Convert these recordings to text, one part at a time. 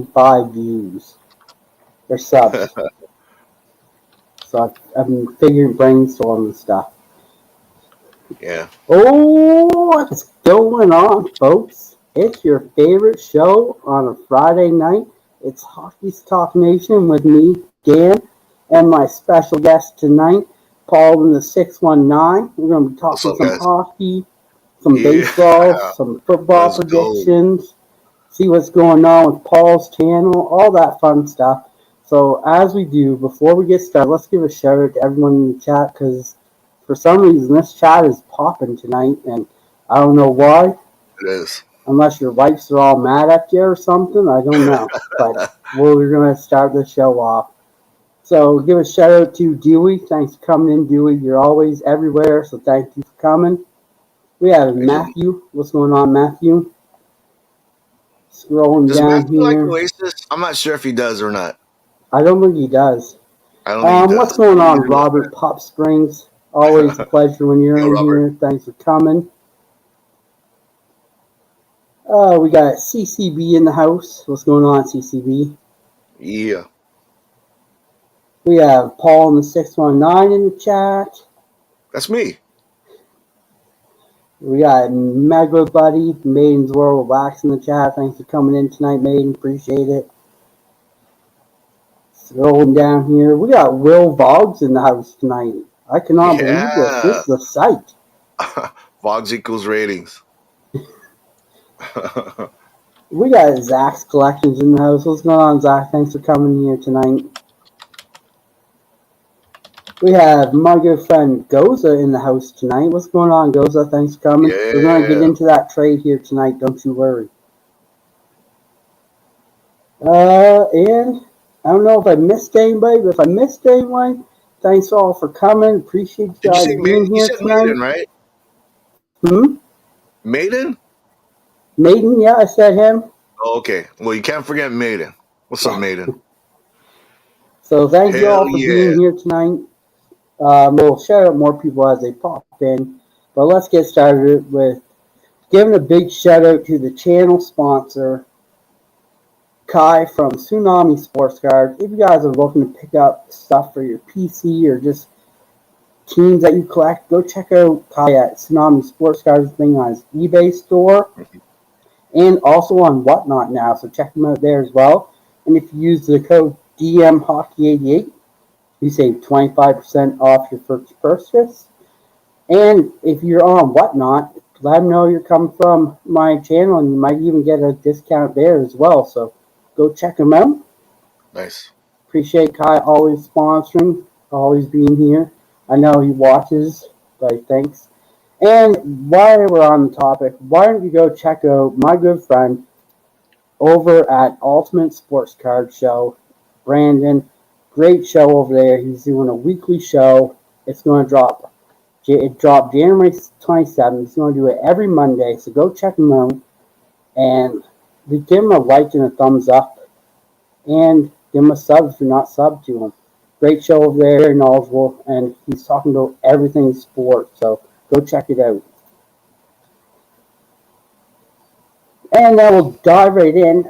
5 views or subs. So I've been figuring brainstorming stuff. Yeah. Oh, what's going on, folks? It's your favorite show on a Friday night. It's Hockeytalk Nation with me, Dan, and my special guest tonight, Paul in the 619. We're going to be talking some hockey, some baseball, some football predictions, see what's going on with Paul's channel, all that fun stuff. So as we do, before we get started, let's give a shout out to everyone in the chat because for some reason this chat is popping tonight, and I don't know why. It is. Unless your wives are all mad at you or something, I don't know. But we're going to start the show off. So give a shout out to Dewey. Thanks for coming in, Dewey. You're always everywhere, so thank you for coming. We have Matthew. What's going on, Matthew? Scrolling down Matthew here. Like Oasis? I'm not sure if he does or not. I don't think he does. I don't think he does. What's going on, Robert Pop Springs? Always a pleasure when you're in here. Thanks for coming. We got CCB in the house. What's going on, CCB? Yeah. We have Paul in the 619 in the chat. That's me. We got Mega Buddy, Maiden's World of Wax in the chat. Thanks for coming in tonight, Maiden. Appreciate it. Scrolling down here. We got Will Voggs in the house tonight. I cannot believe this. This is a sight. Voggs equals ratings. We got Zach's Collections in the house. What's going on, Zach? Thanks for coming here tonight. We have my good friend Goza in the house tonight. What's going on, Goza? Thanks for coming. Yeah. We're going to get into that trade here tonight. Don't you worry. And I don't know if I missed anybody, but if I missed anyone, thanks all for coming. Appreciate you guys being here tonight. Maiden, right? Maiden? Maiden, yeah, I said him. Oh, okay. Well, you can't forget Maiden. What's up, Maiden? So thank you all for being here tonight. We'll shout out more people as they pop in. But let's get started with giving a big shout out to the channel sponsor, Kai from Tsunami Sportscards. If you guys are looking to pick up stuff for your PC or just teams that you collect, go check out Kai at Tsunami Sportscards thing on his eBay store and also on Whatnot now. So check them out there as well. And if you use the code DMHockey88, you save 25% off your first purchase. And if you're on Whatnot, let them know you're coming from my channel, and you might even get a discount there as well. So go check them out. Nice. Appreciate Kai always sponsoring, always being here. I know he watches, but thanks. And while we're on the topic, why don't you go check out my good friend over at Ultimate Sportscards Show, Brandon. Great show over there. He's doing a weekly show. It's going to drop. It dropped January 27th. He's going to do it every Monday. So go check him out and give him a like and a thumbs up. And give him a sub if you're not subbed to him. Great show over there. Very knowledgeable. And he's talking about everything sports. So go check it out. And then we'll dive right in.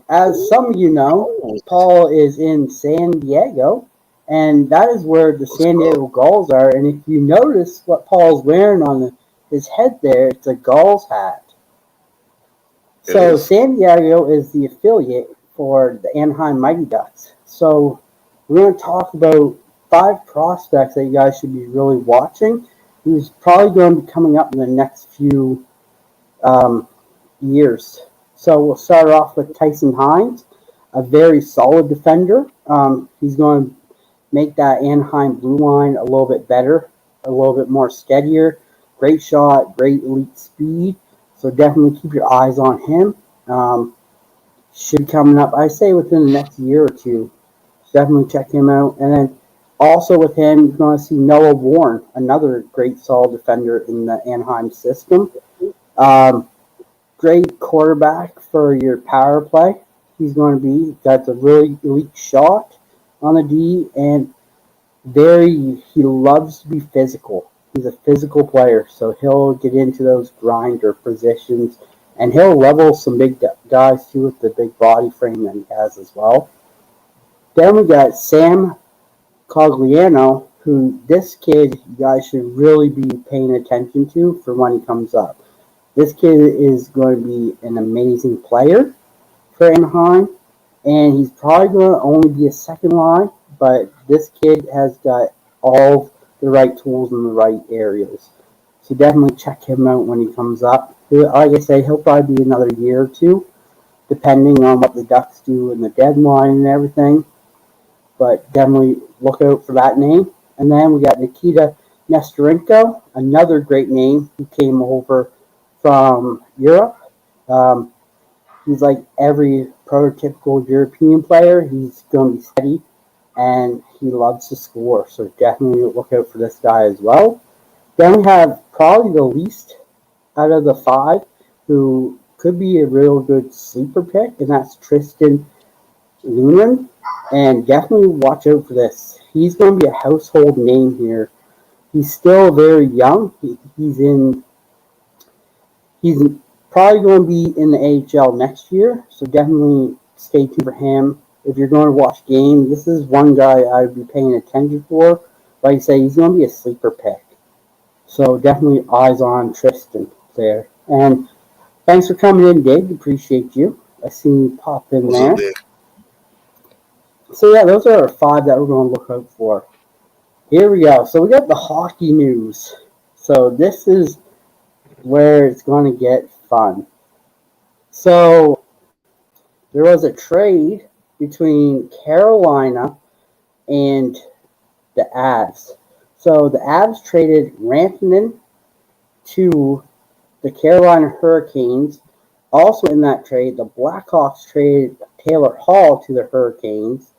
As some of you know, Paul is in San Diego, and that is where the San Diego Gulls are. And if you notice what Paul's wearing on his head there, it's a Gulls hat. So San Diego is the affiliate for the Anaheim Mighty Ducks. So we're going to talk about 5 prospects that you guys should be really watching, who's probably going to be coming up in the next few years. So we'll start off with Tyson Hines, a very solid defender. He's going to make that Anaheim blue line a little bit better, a little bit more steadier. Great shot, great elite speed. So definitely keep your eyes on him. Should be coming up, I say, within the next year or two. Definitely check him out. And then also with him, you're going to see Noah Warren, another great solid defender in the Anaheim system. Great quarterback for your power play. He's going to be, got a really elite shot on the D, and he loves to be physical. He's a physical player, so he'll get into those grinder positions And he'll level some big guys too with the big body frame that he has as well. Then we got Sam Cogliano, who this kid you guys should really be paying attention to for when he comes up. This kid is going to be an amazing player for Anaheim, and he's probably going to only be a second line, but this kid has got all the right tools in the right areas. So definitely check him out when he comes up. Like I say, he'll probably be another year or two, depending on what the Ducks do in the deadline and everything. But definitely look out for that name. And then we got Nikita Nesterenko, another great name who came over from Europe. He's like every prototypical European player. He's going to be steady, and he loves to score. So definitely look out for this guy as well. Then we have probably the least out of the five who could be a real good sleeper pick, and that's Tristan Lunan. And definitely watch out for this. He's going to be a household name here. He's still very young. He's probably going to be in the AHL next year, so definitely stay tuned for him. If you're going to watch games, this is one guy I would be paying attention for. Like I say, he's going to be a sleeper pick. So definitely eyes on Tristan there. And thanks for coming in, Dig. Appreciate you. I seen you pop in What's there. up, Dig? So yeah, those are our five that we're going to look out for. Here we go. So we got the hockey news. So this is where it's going to get fun. So there was a trade between Carolina and the Avs. So the Avs traded Rantanen to the Carolina Hurricanes. Also in that trade, the Blackhawks traded Taylor Hall to the Hurricanes.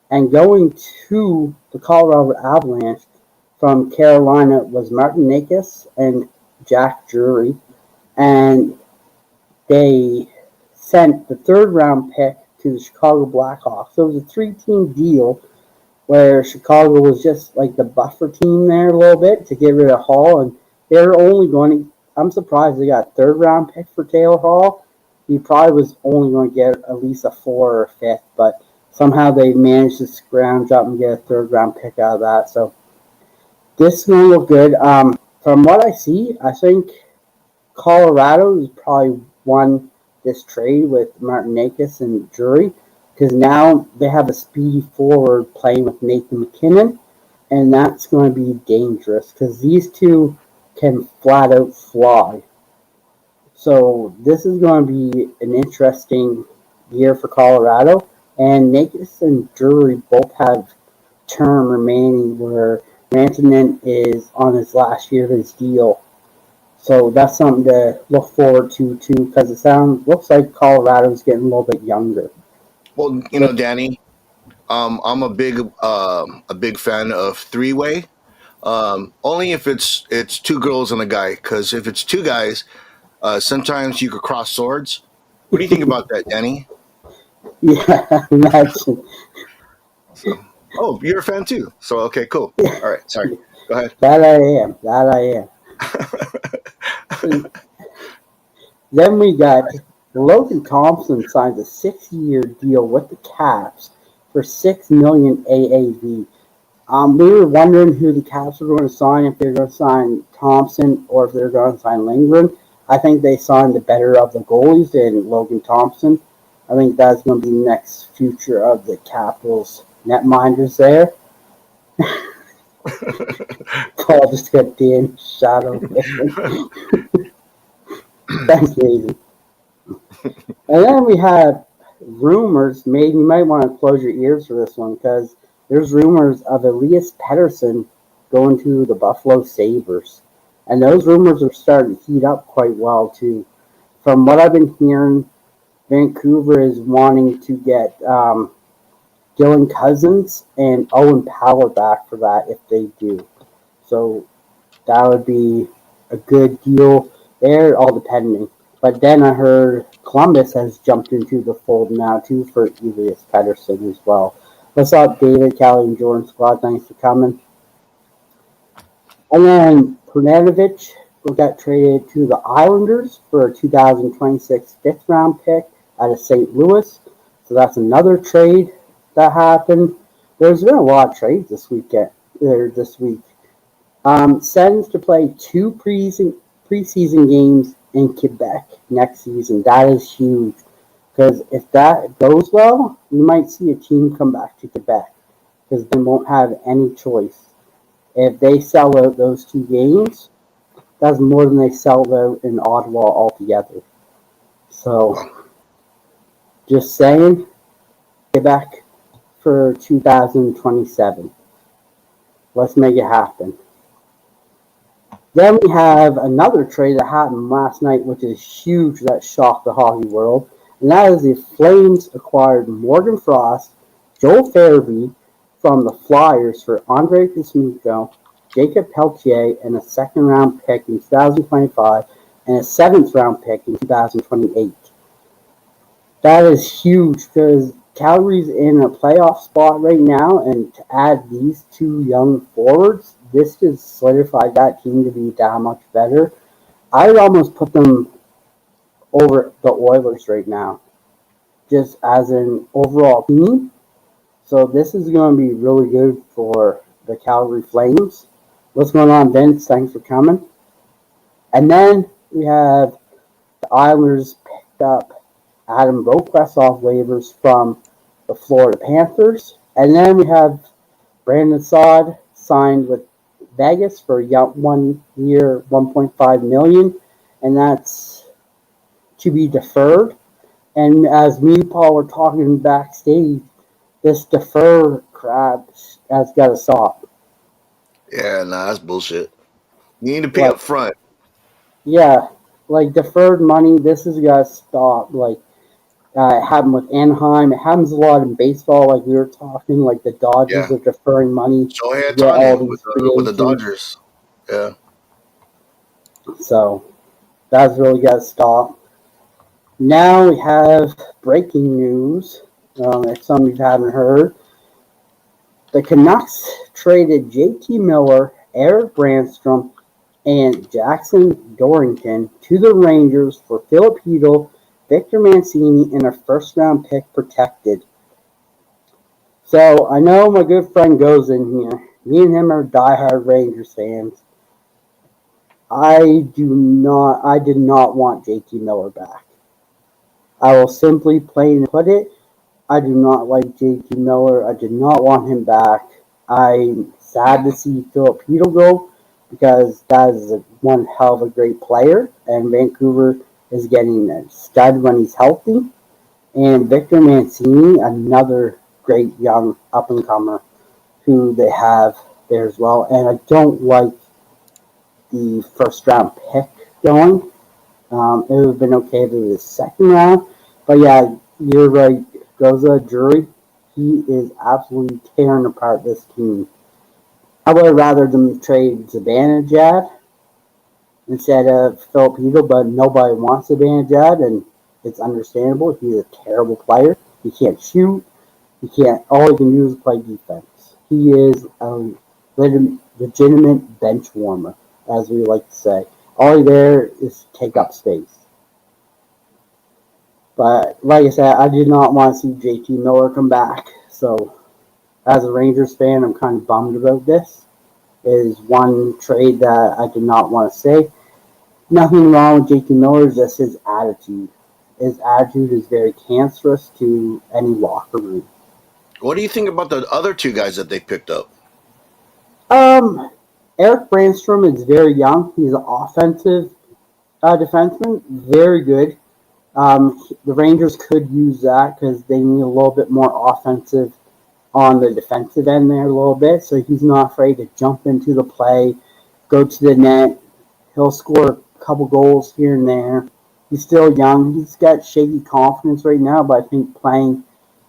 And going to the Colorado Avalanche from Carolina was Martin Nakis and Jack Drury. And they sent the third-round pick to the Chicago Blackhawks. So it was a three-team deal where Chicago was just like the buffer team there a little bit to get rid of Hall. And they're only going to – I'm surprised they got a third-round pick for Taylor Hall. He probably was only going to get at least a 4th or a 5th, but somehow they managed to scrounge up and get a third-round pick out of that. So this is going to look good. From what I see, I think Colorado has probably won this trade with Martin Nakis and Drury, because now they have a speedy forward playing with Nathan McKinnon, and that's going to be dangerous because these two can flat out fly. So this is going to be an interesting year for Colorado. And Nakis and Drury both have term remaining where Rantanen is on his last year of his deal. So that's something to look forward to too, because looks like Colorado's getting a little bit younger. Well, Danny, I'm a big fan of three-way. Only if it's two girls and a guy, because if it's two guys, sometimes you could cross swords. What do you think about that, Danny? Yeah, imagine. So, you're a fan too. So okay, cool. All right, sorry. Go ahead. That I am. Then we got Logan Thompson signs a 6-year deal with the Caps for $6 million AAV. We were wondering who the Caps were going to sign, if they're going to sign Thompson or if they're going to sign Lindgren. I think they signed the better of the goalies in Logan Thompson. I think that's going to be the next future of the Capitals netminders there. Paul just got Dan shadow. Thanks, Maiden. And then we have rumors. Maiden, you might want to close your ears for this one because there's rumors of Elias Pettersson going to the Buffalo Sabres. And those rumors are starting to heat up quite well, too. From what I've been hearing, Vancouver is wanting to get Dylan Cousins and Owen Power back for that if they do. So that would be a good deal there, all depending. But then I heard Columbus has jumped into the fold now, too, for Elias Pettersson as well. What's up, David, Callie, and Jordan Squad? Thanks for coming. And then Pernanovic will get traded to the Islanders for a 2026 fifth-round pick out of St. Louis. So that's another trade that happened. There's been a lot of trades this week. Sens to play 2 preseason games in Quebec next season. That is huge because if that goes well, we might see a team come back to Quebec because they won't have any choice. If they sell out those 2 games, that's more than they sell out in Ottawa altogether. So, just saying, Quebec for 2027. Let's make it happen. Then we have another trade that happened last night, which is huge, that shocked the hockey world. And that is the Flames acquired Morgan Frost, Joel Farabee from the Flyers for Andre Kuzmenko, Jacob Pelletier, and a second-round pick in 2025 and a seventh-round pick in 2028. That is huge because Calgary's in a playoff spot right now, and to add these 2 young forwards, this just solidified that team to be that much better. I would almost put them over the Oilers right now, just as an overall team. So this is going to be really good for the Calgary Flames. What's going on, Vince? Thanks for coming. And then we have the Islanders picked up Adam Boquist off waivers from the Florida Panthers. And then we have Brandon Saad signed with Vegas for 1 year, $1.5 million, and that's to be deferred. And as me and Paul were talking backstage, this defer crap has got to stop. Yeah, nah, that's bullshit. You need to pay up front. Yeah, like deferred money, this has got to stop. Like, it happened with Anaheim. It happens a lot in baseball, like we were talking, like the Dodgers are deferring money Shohei to get all Ohtani these with the Dodgers. Yeah. So that's really got to stop. Now we have breaking news. It's something you haven't heard. The Canucks traded JT Miller, Eric Brandstrom, and Jackson Dorrington to the Rangers for Philip Hedl, Victor Mancini, and a first-round pick protected. So I know my good friend goes in here. Me and him are diehard Rangers fans. I did not want JT Miller back. I will simply plain put it. I do not like JT Miller. I did not want him back. I'm sad to see Philip Hedl go because that is one hell of a great player, and Vancouver is getting a stud when he's healthy. And Victor Mancini, another great young up-and-comer who they have there as well. And I don't like the first-round pick going. It would have been okay if it was second round. But yeah, you're right. Goza Drury, he is absolutely tearing apart this team. I would have rather them trade Zibanejad instead of Philip Hedl, but nobody wants Zibanejad, and it's understandable. He's a terrible player. He can't shoot. All he can do is play defense. He is a legitimate bench warmer, as we like to say. All he's there is to take up space. But like I said, I did not want to see JT Miller come back. So as a Rangers fan, I'm kind of bummed about this. It is one trade that I did not want to say. Nothing wrong with JT Miller, just his attitude. His attitude is very cancerous to any locker room. What do you think about the other 2 guys that they picked up? Eric Brandstrom is very young. He's an offensive defenseman, very good. The Rangers could use that because they need a little bit more offensive on the defensive end there a little bit. So he's not afraid to jump into the play, go to the net. He'll score a couple goals here and there. He's still young. He's got shaky confidence right now, but I think playing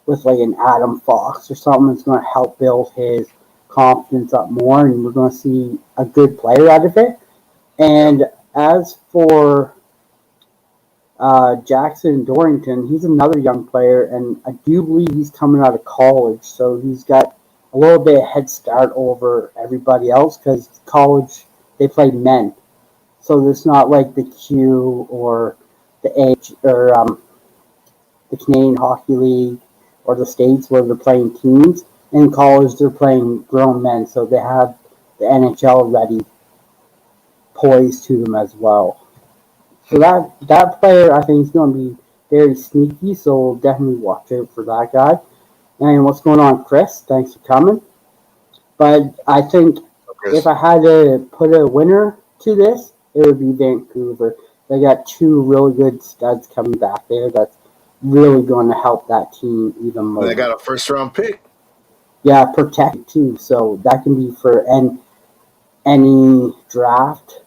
with like an Adam Fox or something is going to help build his confidence up more, and we're going to see a good player out of it. And as for Jackson Dorrington, he's another young player, and I do believe he's coming out of college, so he's got a little bit of head start over everybody else because college, they play men. So it's not like the Q or the H or the Canadian Hockey League or the States where they're playing teams. In college, they're playing grown men, so they have the NHL ready, poised to them as well. So that player, I think, is going to be very sneaky, so we'll definitely watch out for that guy. And what's going on, Chris? Thanks for coming. But I think if I had to put a winner to this, it would be Vancouver. They got two really good studs coming back there that's really going to help that team even more. And they got a first-round pick. Yeah, protect too. So that can be for any draft.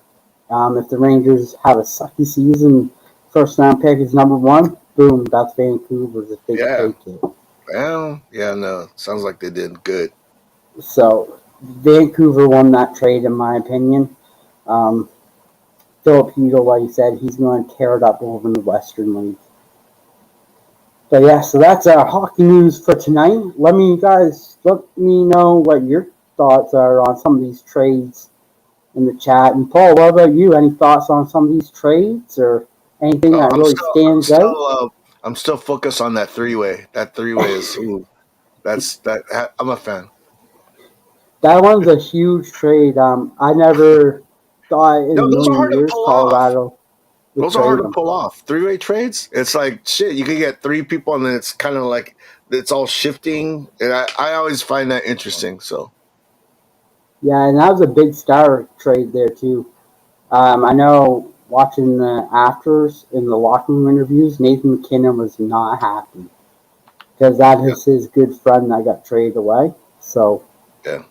If the Rangers have a sucky season, first-round pick is number one. Boom, that's Vancouver's if they take it. Well, yeah, no, sounds like they did good. So Vancouver won that trade, in my opinion. Philip Hudel, like you said, he's going to tear it up over in the Western League. But yeah, so that's our hockey news for tonight. Let me know what your thoughts are on some of these trades in the chat. And Paul, what about you? Any thoughts on some of these trades or anything that really stands out? I'm still focused on that three-way. That three-way is I'm a fan. That one's a huge trade. I never thought in a million years Colorado. Those are hard to pull off. Three-way trades, it's like shit. You can get three people, and then it's kind of like it's all shifting. And I always find that interesting. So yeah, and that was a big star trade there too. I know watching the afters in the locker room interviews, Nathan McKinnon was not happy because that is his good friend that got traded away. So yeah,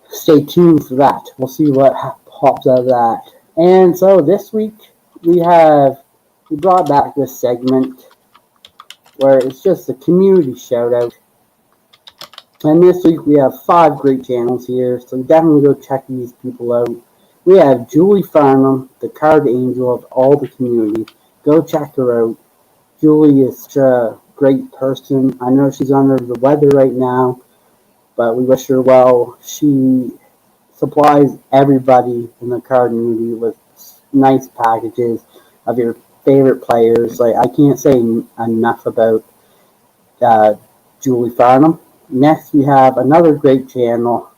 stay tuned for that. We'll see what pops out of that. And so this week we brought back this segment where it's just a community shout out. And this week we have 5 great channels here, so definitely go check these people out. We have Julie Farnham, the card angel of all the community. Go check her out. Julie is such a great person. I know she's under the weather right now, but we wish her well. She supplies everybody in the Cardmunity with nice packages of your favorite players. Like, I can't say enough about Julie Farnham. Next, we have another great channel.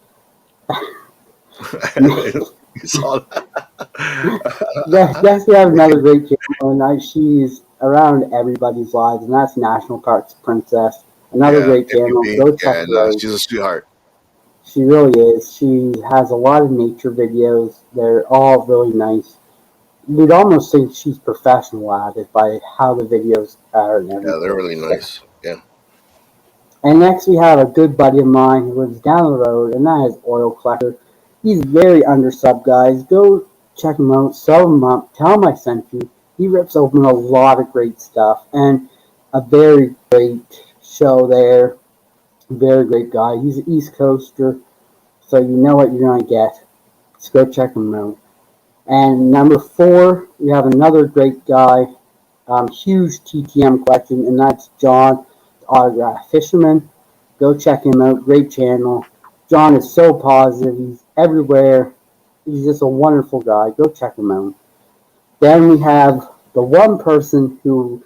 Next, we have another great channel, and she's around everybody's lives, and that's National Parks Princess. Another great channel. Go check her out. She's a sweetheart. She really is. She has a lot of nature videos. They're all really nice. You'd almost think she's professional at it by how the videos are and everything. Yeah, they're really nice. Yeah. And next we have a good buddy of mine who lives down the road, and that is Oil Collector. He's very undersub, guys. Go check him out, sub him up, tell him I sent you. He rips open a lot of great stuff, and a very great show there. Very great guy. He's an East Coaster, so you know what you're going to get. Just go check him out. And number 4, we have another great guy, huge TTM collection, and that's John, the Autograph Fisherman. Go check him out. Great channel. John is so positive. He's everywhere. He's just a wonderful guy. Go check him out. Then we have the one person who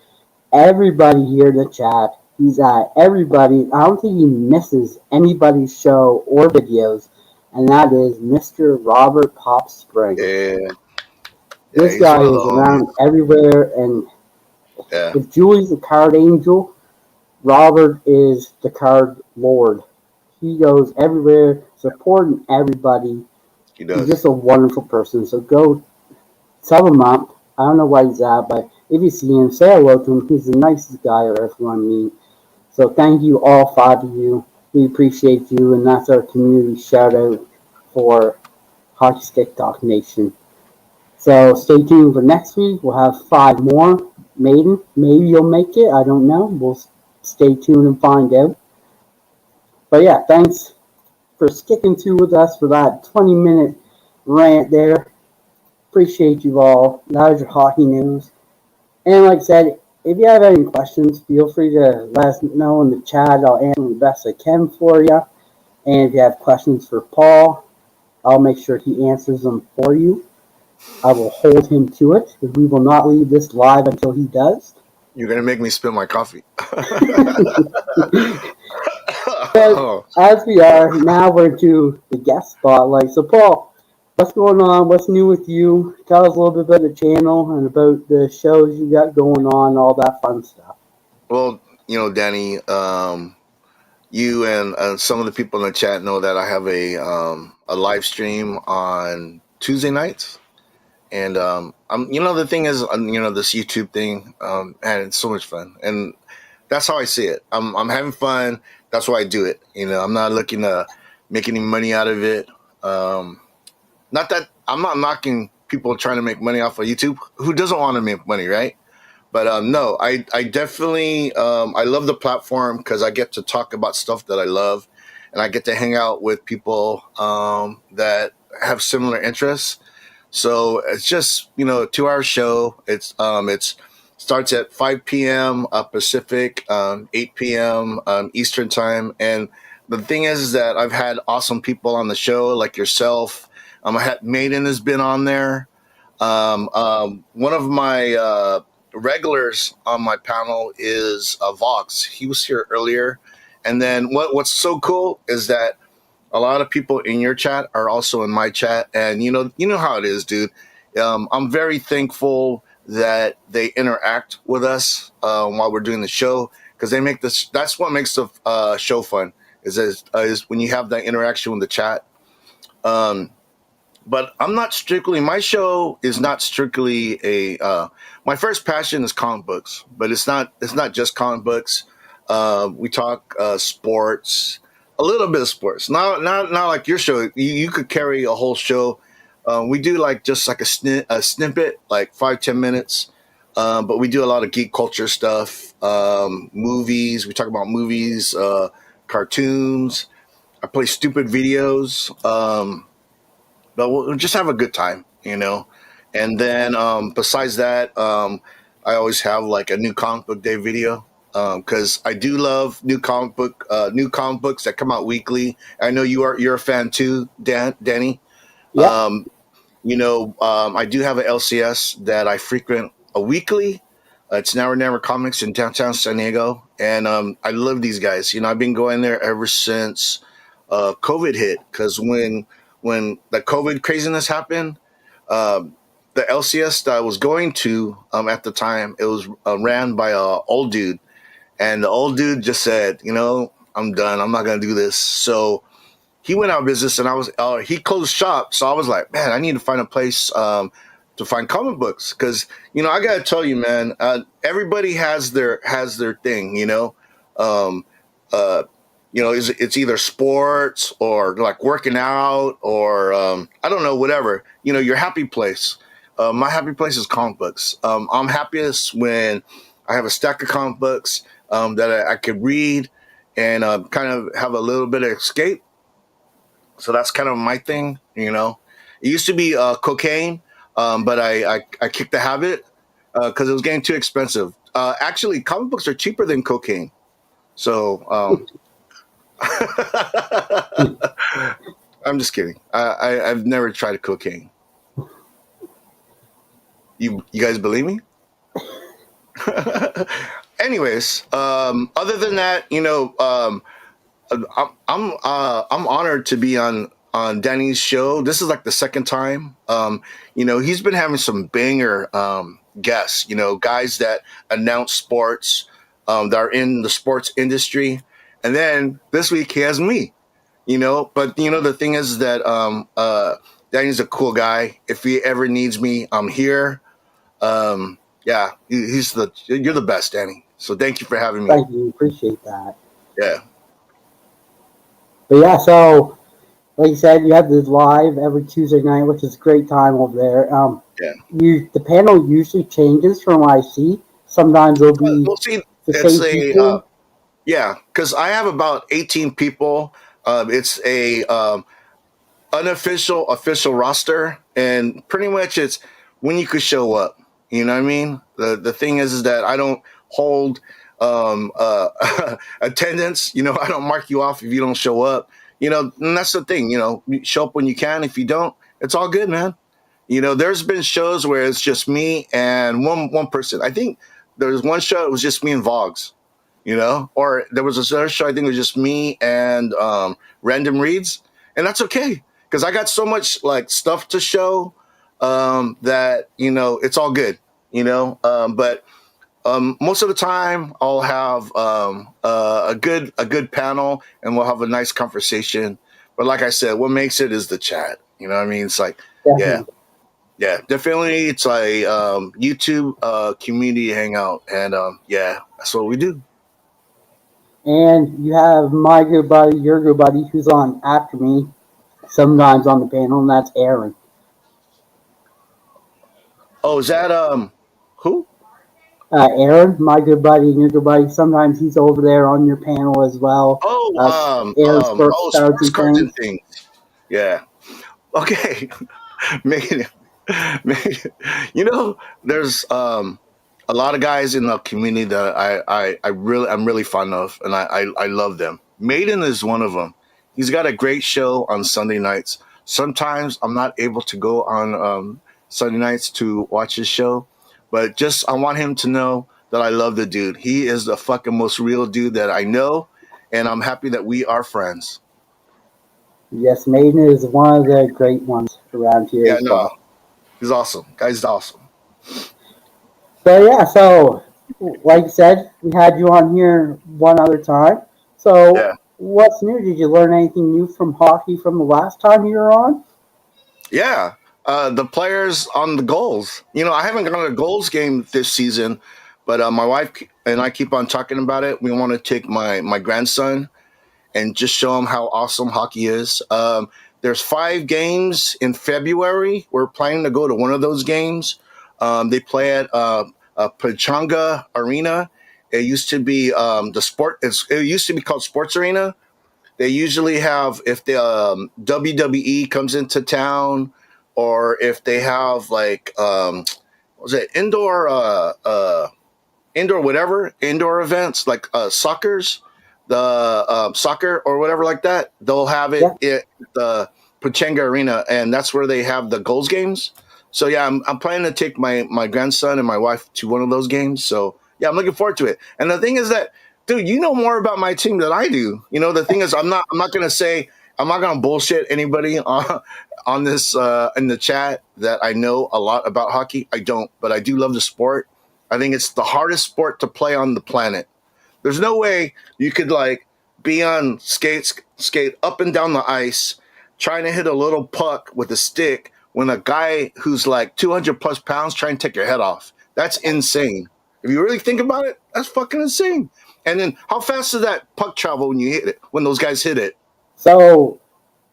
everybody here in the chat, he's at everybody. I don't think he misses anybody's show or videos, and that is Mr. Robert Pop Spring. Yeah. This guy is around everywhere, and if Julie's the card angel, Robert is the card lord. He goes everywhere, supporting everybody. He does. He's just a wonderful person. So go sub him up. I don't know where he's at, but if you see him, say hello to him. He's the nicest guy I've ever want to meet. So thank you, all 5 of you. We appreciate you, and that's our community shout out for Hockey Stick Talk Nation. So stay tuned for next week. We'll have 5 more. Maiden, maybe you'll make it. I don't know. We'll stay tuned and find out. But yeah, thanks for sticking with us for that 20-minute rant there. Appreciate you all. That was your hockey news. And like I said, if you have any questions, feel free to let us know in the chat. I'll answer the best I can for you. And if you have questions for Paul, I'll make sure he answers them for you. I will hold him to it. We will not leave this live until he does. You're gonna make me spill my coffee. But as we are, now we're into the guest spotlight. So, Paul, what's going on? What's new with you? Tell us a little bit about the channel and about the shows you got going on, all that fun stuff. Well, Danny, you and some of the people in the chat know that I have a live stream on Tuesday nights. And the thing is, this YouTube thing, and it's so much fun, and that's how I see it. I'm having fun. That's why I do it. I'm not looking to make any money out of it. Not that I'm not knocking people trying to make money off of YouTube. Who doesn't want to make money, right? But no, I definitely I love the platform because I get to talk about stuff that I love, and I get to hang out with people that have similar interests. So it's just a 2-hour show. It's starts at 5 p.m. Pacific, 8 p.m. Eastern time. And the thing is that I've had awesome people on the show like yourself. I had Maiden has been on there. One of my regulars on my panel is Vox. He was here earlier. And then what's so cool is that a lot of people in your chat are also in my chat, and you know how it is, dude. I'm very thankful that they interact with us while we're doing the show, because they make this. That's what makes the show fun. Is when you have that interaction with the chat. But I'm not strictly. My show is not strictly a. My first passion is comic books, but it's not. It's not just comic books. We talk sports, a little bit of sports. Not like your show. You could carry a whole show. We do just like a snippet, like 5-10 minutes. But we do a lot of geek culture stuff, movies. We talk about movies, cartoons. I play stupid videos. But we'll just have a good time. And then besides that, I always have like a new comic book day video. Because I do love new comic books that come out weekly. I know you're a fan too, Danny. Yeah. I do have an LCS that I frequent a weekly. It's Now or Never Comics in downtown San Diego, and I love these guys. I've been going there ever since COVID hit. Because when the COVID craziness happened, the LCS that I was going to at the time, it was ran by an old dude. And the old dude just said, I'm done. I'm not going to do this. So he went out of business, and he closed shop. So I was like, man, I need to find a place to find comic books. Because, I got to tell you, man, everybody has their thing, it's either sports or like working out or I don't know, whatever, your happy place. My happy place is comic books. I'm happiest when I have a stack of comic books that I could read and kind of have a little bit of escape. So that's kind of my thing, It used to be cocaine, but I kicked the habit because it was getting too expensive. Actually, comic books are cheaper than cocaine. So I'm just kidding. I've never tried cocaine. You guys believe me? Anyways, other than that, I'm honored to be on Danny's show. This is like the second time. He's been having some banger guests. Guys that announce sports, that are in the sports industry, and then this week he has me. But the thing is that Danny's a cool guy. If he ever needs me, I'm here. Yeah, you're the best, Danny. So thank you for having me. Thank you. Appreciate that. Yeah. But yeah, so like you said, you have this live every Tuesday night, which is a great time over there. Yeah. The panel usually changes from what I see. Sometimes it'll be the same people. Yeah, because I have about 18 people. It's a official roster, and pretty much it's when you could show up. You know what I mean? The thing is that I don't hold attendance. I don't mark you off if you don't show up. And that's the thing. You show up when you can. If you don't, it's all good, man. There's been shows where it's just me and one person. I think there was one show it was just me and Vogs. Or there was another show I think it was just me and Random Reads, and that's okay because I got so much like stuff to show that it's all good. But most of the time I'll have a good panel and we'll have a nice conversation. But like I said, what makes it is the chat. You know what I mean? It's like Definitely. yeah, definitely. It's like YouTube community hangout, and that's what we do. And you have my good buddy, your good buddy, who's on after me, sometimes on the panel, and that's Aaron. Oh, is that who? Aaron, my good buddy and your good buddy, sometimes he's over there on your panel as well. Aaron Sportscards sports cards and and things. things. Yeah. Okay. Making there's a lot of guys in the community that I'm really fond of, and I love them. Maiden is one of them. He's got a great show on Sunday nights. Sometimes I'm not able to go on Sunday nights to watch his show, but just I want him to know that I love the dude. He is the fucking most real dude that I know, and I'm happy that we are friends. Yes, Maiden is one of the great ones around here as well. He's awesome. Guy's awesome. So like I said, we had you on here one other time. So what's new? Did you learn anything new from hockey from the last time you were on? Yeah. The players on the goals. I haven't gone to a goals game this season, but my wife and I keep on talking about it. We want to take my grandson and just show him how awesome hockey is. There's 5 games in February. We're planning to go to one of those games. They play at Pechanga Arena. It used to be it used to be called Sports Arena. They usually have, if the WWE comes into town, or if they have like indoor events like soccer or whatever like that. They'll have it at the Pechanga Arena, and that's where they have the goals games. So yeah, I'm planning to take my grandson and my wife to one of those games. So yeah, I'm looking forward to it. And the thing is that, dude, you know more about my team than I do. The thing is, I'm not gonna bullshit anybody on this in the chat that I know a lot about hockey. I don't, but I do love the sport. I think it's the hardest sport to play on the planet. There's no way you could like be on skate up and down the ice, trying to hit a little puck with a stick when a guy who's like 200 plus pounds trying to take your head off. That's insane. If you really think about it, that's fucking insane. And then how fast does that puck travel when you hit it, when those guys hit it? So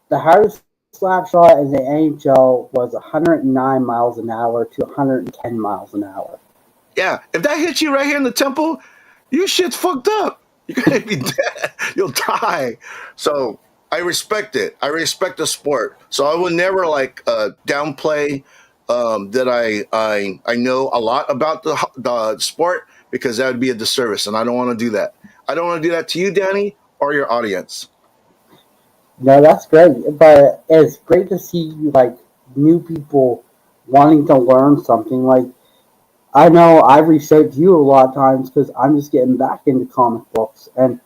the hardest slap shot in the NHL was 109 miles an hour to 110 miles an hour. Yeah, if that hits you right here in the temple, your shit's fucked up. You're gonna be dead. You'll die. So I respect it. I respect the sport. So I would never like downplay that I know a lot about the sport, because that would be a disservice, and I don't want to do that. I don't want to do that to you, Danny, or your audience. No, that's great. But it's great to see like new people wanting to learn something. Like, I know I've reached out to you a lot of times because I'm just getting back into comic books, and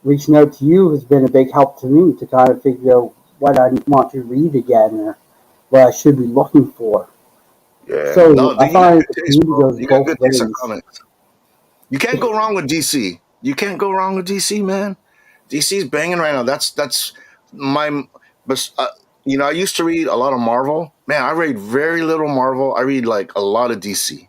reaching out to you has been a big help to me to kind of figure out what I want to read again or what I should be looking for. Yeah. So No, I find the taste, community bro. goes You got both good taste in ways. comics. You can't go wrong with DC. You can't go wrong with DC, man. DC's banging right now. That's my. But I used to read a lot of Marvel. Man, I read very little Marvel. I read like a lot of DC,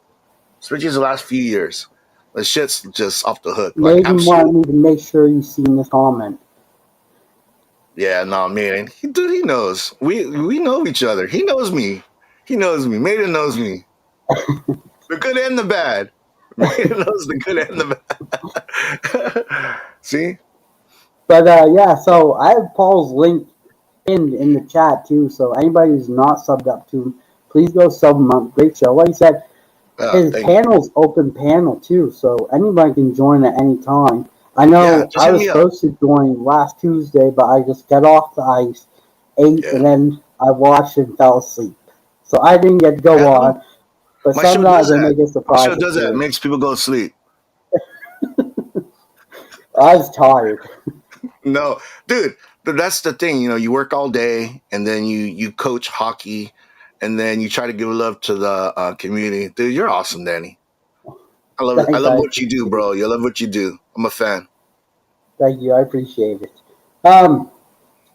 especially the last few years. The shit's just off the hook. Like, Maiden wanted me to make sure you seen this comment. Yeah, no, man. Dude, he knows. We know each other. He knows me. He knows me. Maiden knows me. The good and the bad. Maiden knows the good and the bad. See? But so I have Paul's link in the chat too. So anybody who's not subbed up to him, please go sub him up. Great show. Like I said, his panel's open panel too, so anybody can join at any time. I know I was supposed to join last Tuesday, but I just got off the ice, ate, and then I watched and fell asleep. So I didn't get to go on. But My show sometimes does I that. make a My surprise show does that. appearance. Makes people go to sleep. I was tired. No, dude, but that's the thing. You work all day, and then you coach hockey, and then you try to give love to the community. Dude, you're awesome, Danny. I love it. I Thanks, love I what you do, appreciate it. bro. You love what you do. I'm a fan. Thank you, I appreciate it. Um,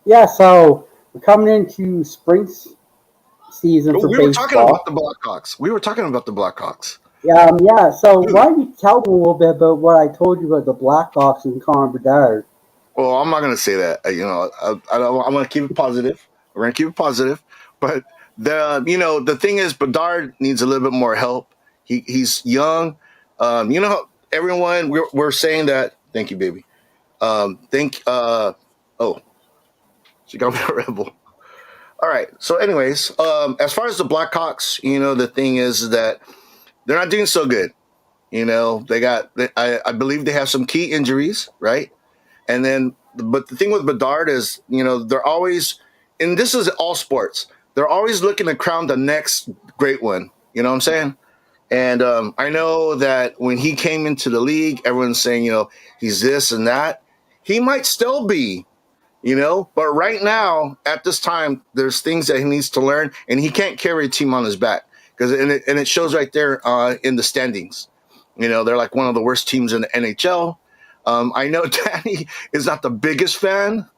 yeah, so we're coming into spring season Oh, for we were talking about baseball. the Blackhawks. We were talking about the Blackhawks. Yeah, so Dude, why don't you tell me a little bit about what I told you about the Blackhawks and Connor Bedard? well, I'm not gonna say that. I'm gonna keep it positive. We're gonna keep it positive. But the thing is, Bedard needs a little bit more help. He's young. Everyone we're saying that. Thank you, baby. Think. Oh, she got me a rebel. All right. So, anyways, as far as the Blackhawks, the thing is that they're not doing so good. I believe they have some key injuries, right? And then, but the thing with Bedard is, they're always, and this is all sports, they're always looking to crown the next great one. You know what I'm saying? And I know that when he came into the league, everyone's saying, he's this and that. He might still be, but right now, at this time, there's things that he needs to learn, and he can't carry a team on his back because, and it shows right there in the standings. They're like one of the worst teams in the NHL. I know Danny is not the biggest fan.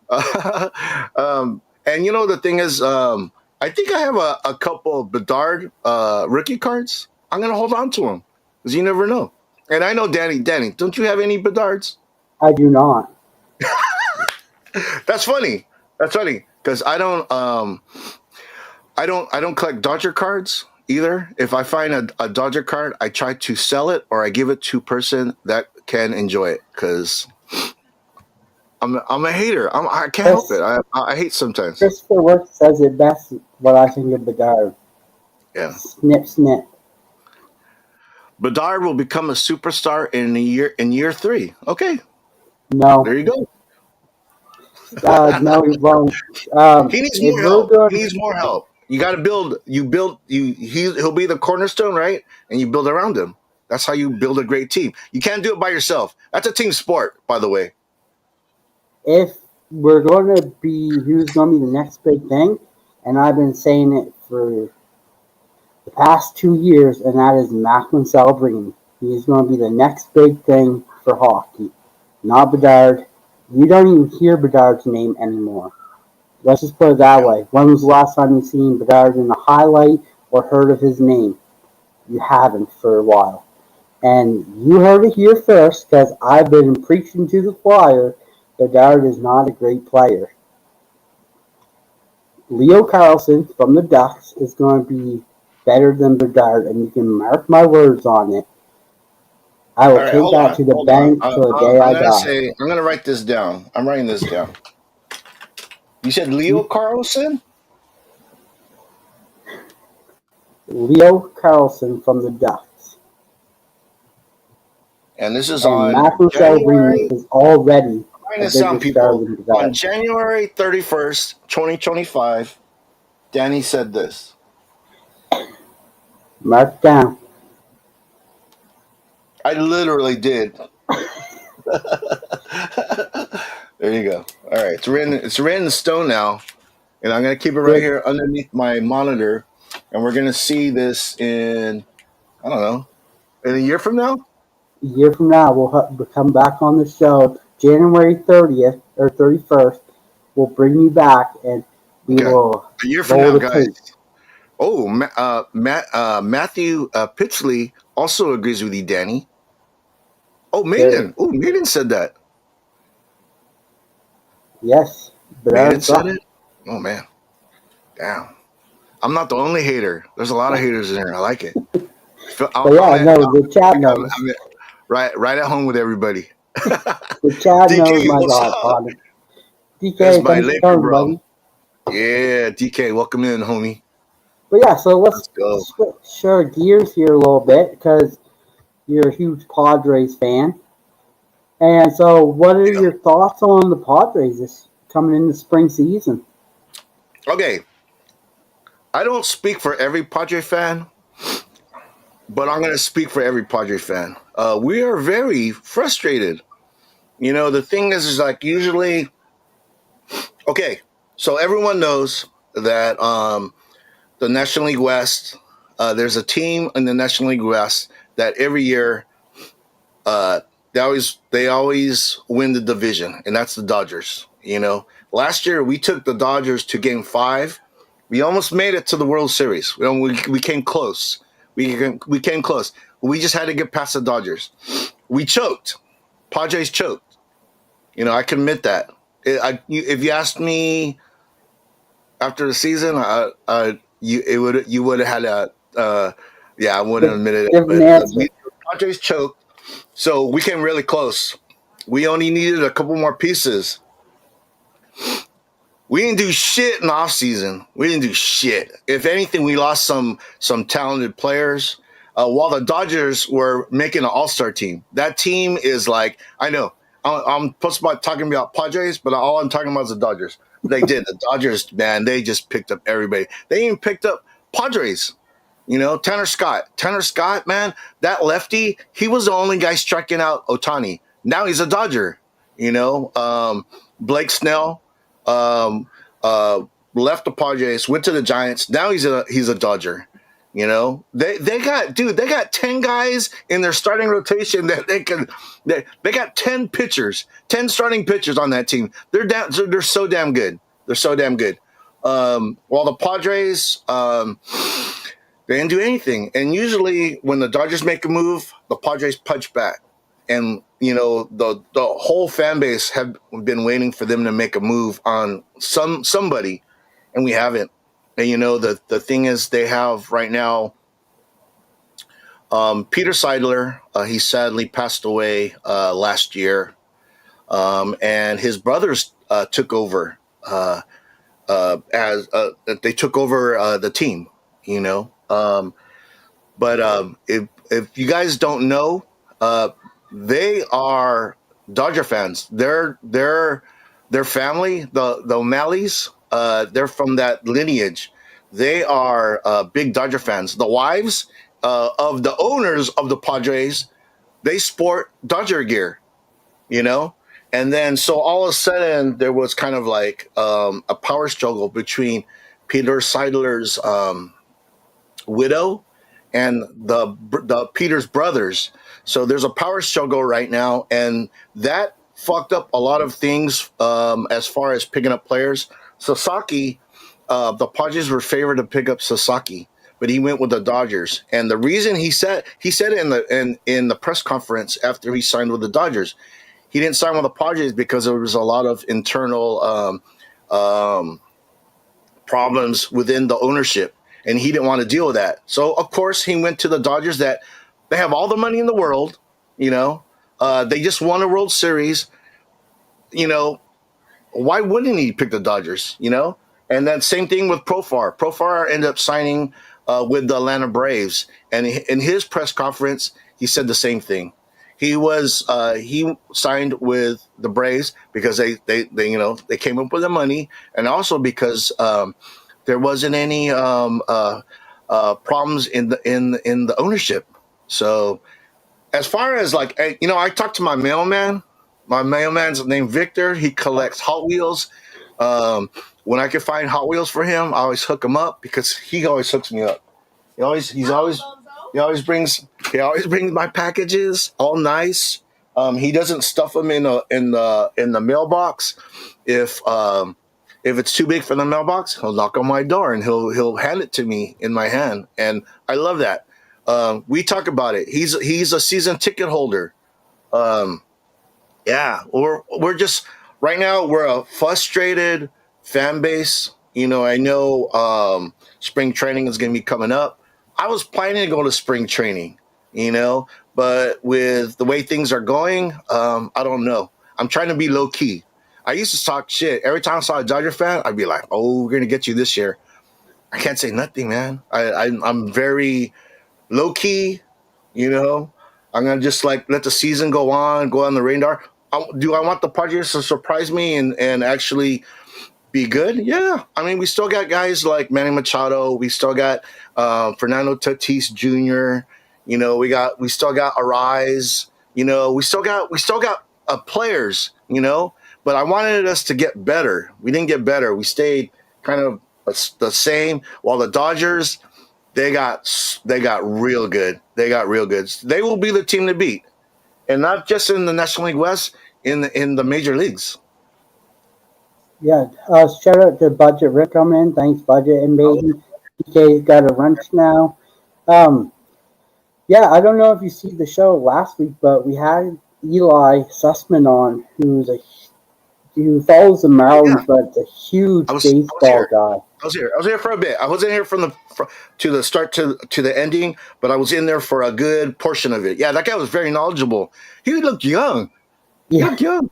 And the thing is, I think I have a couple of Bedard rookie cards. I'm going to hold on to them because you never know. And I know Danny, don't you have any Bedards? I do not. That's funny. That's funny because I don't collect Dodger cards either. If I find a Dodger card, I try to sell it or I give it to a person that can enjoy it because I'm a hater. I can't help it. Chris, I hate sometimes. Christopher Work says it best what I think of Bedard. Yeah. Snip, snip. Bedard will become a superstar in year 3. Okay, there No, you go. no, he won't. He needs If more we're help. He going, needs more help. You got to build. You build. He'll be the cornerstone, right? And you build around him. That's how you build a great team. You can't do it by yourself. That's a team sport, by the way. if we're going to be who's going to be the next big thing, and I've been saying it for the past 2 years, and that is Macklin Celebrini. He's going to be the next big thing for hockey, not Bedard. You don't even hear Bedard's name anymore. Let's just put it that Yeah. way. When was the last time you seen Bedard in a highlight or heard of his name? You haven't for a while. And you heard it here first because I've been preaching to the choir. Bedard is not a great player. Leo Carlson from the Ducks is going to be better than Bedard, and you can mark my words on it. I All will right, take hold that on, to the hold on. bank till the day I'm I gonna die. say. I'm gonna write this down. I'm writing this down. You said Leo Carlson, Leo Carlson from the Ducks. and this is And on Macklin Celebrini January. is already Writing a this down, bigger star people. than On Bedard. January 31st, 2025, Danny said this. Mark down. I literally did. There you go. All right, it's written. It's written in stone now, and I'm gonna keep it right Good. here underneath my monitor, and we're gonna see this in I don't know in a year from now. A year from now, we'll come back on the show January 30th or 31st. We'll bring you back and we Okay, will a year from roll now, the guys. tape. Oh, Matthew Pitchley also agrees with you, Danny. Oh, Good. Maiden. Oh, Maiden said that. Yes, Maiden Bedard said sucks. it. Oh man, damn. I'm not the only hater. There's a lot of haters in here. I like it. But yeah, no, the chat knows. I'm right at home with everybody. The chat knows DK, my what's God up? on it. That's DK, my thanks for Laker coming, bro. buddy. Yeah, DK, welcome in, homie. But yeah, so let's Let's go. switch our gears here a little bit because you're a huge Padres fan. And so, what are Yeah. your thoughts on the Padres this coming into spring season? Okay. I don't speak for every Padre fan, but I'm going to speak for every Padre fan. We are very frustrated. The thing is like usually, okay, so everyone knows that the National League West, there's a team in the National League West that every year uh, they always win the division, and that's the Dodgers. Last year we took the Dodgers to Game 5. We almost made it to the World Series. We came close. We came close. We just had to get past the Dodgers. We choked. Padres choked. I can admit that. If you asked me after the season, you would have had a yeah, I wouldn't admit it, Different but answer. Padres choked, so we came really close. We only needed a couple more pieces. We didn't do shit in the offseason. We didn't do shit. If anything, we lost some talented players. While the Dodgers were making an all-star team. That team is like, I know, I'm supposed to be talking about Padres, but all I'm talking about is the Dodgers. They did. The Dodgers, man, they just picked up everybody. They even picked up Padres. Tanner Scott. Tanner Scott, man, that lefty, he was the only guy striking out Ohtani. Now he's a Dodger. Blake Snell left the Padres, went to the Giants. Now he's a Dodger. They got 10 guys in their starting rotation that they got 10 pitchers, 10 starting pitchers on that team. They're so damn good. They're so damn good. While the Padres, they didn't do anything. And usually when the Dodgers make a move, the Padres punch back. And, the whole fan base have been waiting for them to make a move on somebody, and we haven't. And, the thing is they have right now Peter Seidler. He sadly passed away last year. And his brothers took over as they took over the team, But if you guys don't know, they are Dodger fans. Their family, the O'Malleys, they're from that lineage. They are big Dodger fans. The wives of the owners of the Padres, they sport Dodger gear, And then so all of a sudden there was kind of like a power struggle between Peter Seidler's widow and the Peter's brothers. So there's a power struggle right now, and that fucked up a lot of things as far as picking up players. Sasaki, the Padres were favored to pick up Sasaki, but he went with the Dodgers. And the reason he said it in the press conference after he signed with the Dodgers, he didn't sign with the Padres because there was a lot of internal problems within the ownership, and he didn't want to deal with that. So, of course, he went to the Dodgers that they have all the money in the world, They just won a World Series, Why wouldn't he pick the Dodgers, And then same thing with Profar. Profar ended up signing with the Atlanta Braves, and in his press conference, he said the same thing. He signed with the Braves because they came up with the money, and also because there wasn't any problems in the ownership. So as far as like, I talked to my mailman. My mailman's named Victor. He collects Hot Wheels. When I can find Hot Wheels for him, I always hook him up because he always hooks me up. He always brings my packages all nice. He doesn't stuff them in the mailbox. If it's too big for the mailbox, he'll knock on my door and he'll hand it to me in my hand, and I love that. We talk about it. He's a season ticket holder. Yeah, we're just right now we're a frustrated fan base. I know spring training is going to be coming up. I was planning to go to spring training, but with the way things are going, I don't know. I'm trying to be low key. I used to talk shit. Every time I saw a Dodger fan, I'd be like, "Oh, we're gonna get you this year." I can't say nothing, man. I'm very low key, I'm gonna just like let the season go on the radar. Do I want the Padres to surprise me and actually be good. Yeah, I mean, we still got guys like Manny Machado. We still got Fernando Tatis Jr. We still got Arise. We still got players. But I wanted us to get better. We didn't get better. We stayed kind of the same. While the Dodgers, they got real good. They got real good. They will be the team to beat, and not just in the National League West, in the major leagues. Yeah, shout out to Budget Rick coming in. Thanks, Budget and Maiden. PK's got a wrench now. Um, yeah, I don't know if you see the show last week, but we had Eli Sussman on, who follows the Oh yeah, Marlins, but it's a huge I was baseball here. guy. I was here for a bit. I wasn't here to the start to the ending, but I was in there for a good portion of it. Yeah, that guy was very knowledgeable. He looked young. He Yeah, looked young.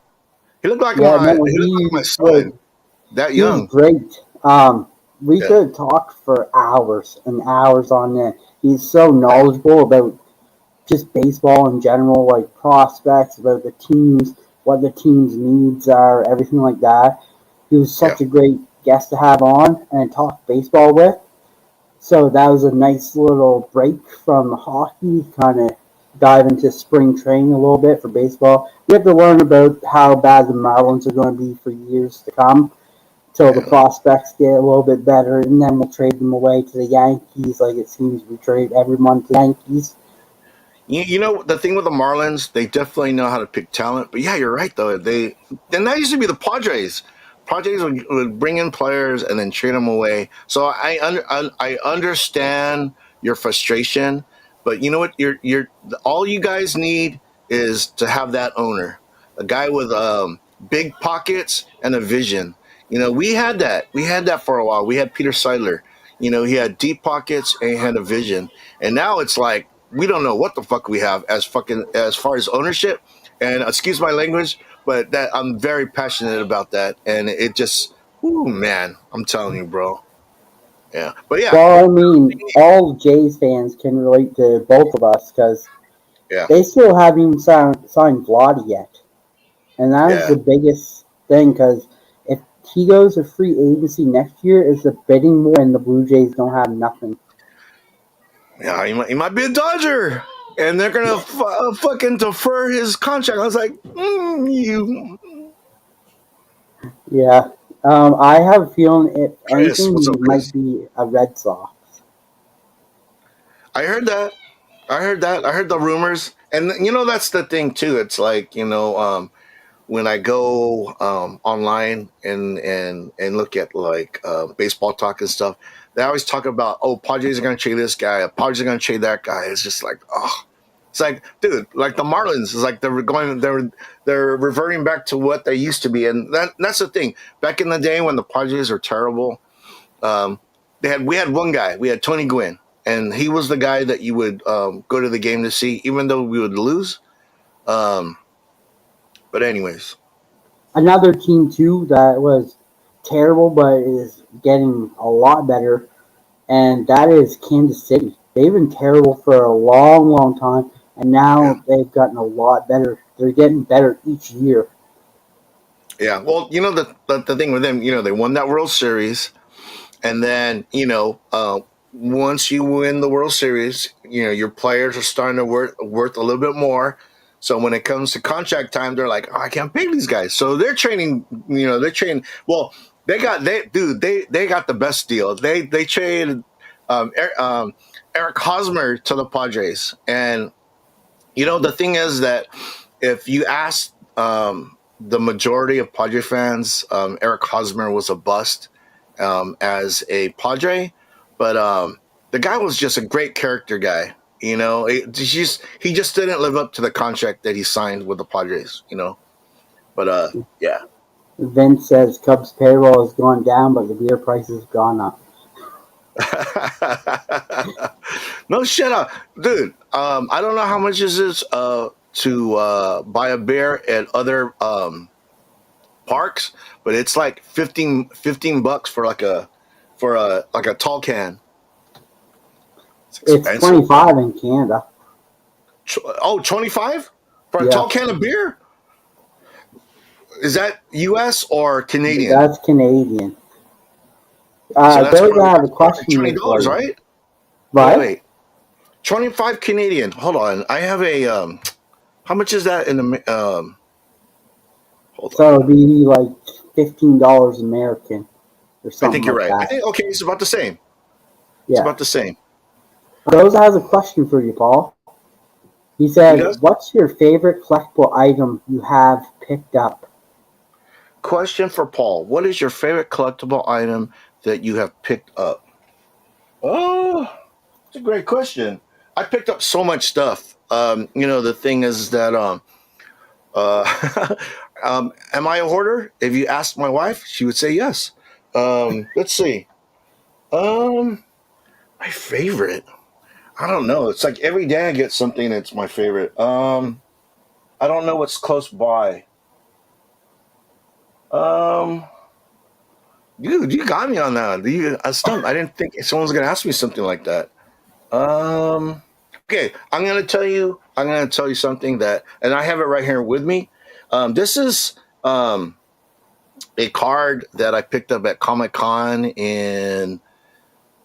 He looked like yeah, my no, he looked like my was son. That he was young. great. We Yeah. could talk for hours and hours on that. He's so knowledgeable about just baseball in general, like prospects, about the teams, what the team's needs are, everything like that. He was Yeah. such a great guest to have on and talk baseball with. So that was a nice little break from hockey, kind of dive into spring training a little bit for baseball. We have to learn about how bad the Marlins are going to be for years to come till the Yeah. prospects get a little bit better, and then we'll trade them away to the Yankees like it seems we trade everyone to the Yankees. You know the thing with the Marlins, they definitely know how to pick talent. But yeah, you're right though. Then that used to be the Padres. Padres would bring in players and then trade them away. So I understand your frustration, but you know what? You're all you guys need is to have that owner, a guy with big pockets and a vision. We had that. We had that for a while. We had Peter Seidler. He had deep pockets and he had a vision. And now it's like we don't know what the fuck we have as far as ownership. And excuse my language, but that I'm very passionate about that. And it just, ooh man, I'm telling you, bro. Yeah, but yeah, Well, I mean, all Jays fans can relate to both of us because yeah, they still haven't even signed Vlad yet. And that is yeah, the biggest thing because if he goes to free agency next year, it's a bidding war and the Blue Jays don't have nothing. yeah. He might be a Dodger, and they're gonna fucking defer his contract. I was like, you, Yeah. I have a feeling if Chris. anything, What's he up, might Chris? be a Red Sox. I heard that. I heard that. I heard the rumors, and that's the thing too. It's like when I go online and look at like baseball talk and stuff, they always talk about, oh, Padres are going to trade this guy, Padres are going to trade that guy. It's just like, oh, it's like, dude, like the Marlins is like they're reverting back to what they used to be, and that's the thing. Back in the day when the Padres were terrible, um, we had one guy, we had Tony Gwynn, and he was the guy that you would go to the game to see, even though we would lose. Um, but anyways, Another team, too, that was terrible but is getting a lot better, and that is Kansas City. They've been terrible for a long, long time, and yeah. now they've gotten a lot better. They're getting better each year. Yeah, well, the thing with them, they won that World Series, and then once you win the World Series, your players are starting to worth a little bit more. So when it comes to contract time, they're like, oh, I can't pay these guys. So they're training. They're training. Well, they got the best deal. They traded Eric Hosmer to the Padres, and the thing is that if you ask the majority of Padre fans, Eric Hosmer was a bust as a Padre, but the guy was just a great character guy. He just didn't live up to the contract that he signed with the Padres. But yeah. Vince says Cubs payroll has gone down, but the beer prices have gone up. No shut up, dude. I don't know how much is this to buy a beer at other parks, but it's like 15 bucks for like a tall can. It's It's expensive. 25 in Canada. Oh, 25 for a tall Yes. can of beer? is that U.S. or Canadian? That's Canadian. So that's George, I have a question here for $20, you. right? What? Wait. 25 Canadian. Hold on. I have a how much is that in the hold So on. it'd be like $15 American or I something think you're like right. I that. think okay, it's about the same. It's Yeah. about the same. Rose has a question for you, Paul. He He said, does? "What's your favorite collectible item you have picked up?" Question for Paul. What is your favorite collectible item that you have picked up? Oh, it's a great question. I picked up so much stuff. The thing is that am I a hoarder? If you asked my wife, she would say yes. Let's see. Um, my favorite. I don't know. It's like every day I get something that's my favorite. I don't know what's close by. Um, Dude, you got me on that. I stumped. I didn't think someone was gonna ask me something like that. Um, okay, I'm gonna tell you. I'm gonna tell you something that, and I have it right here with me. This is a card that I picked up at Comic Con in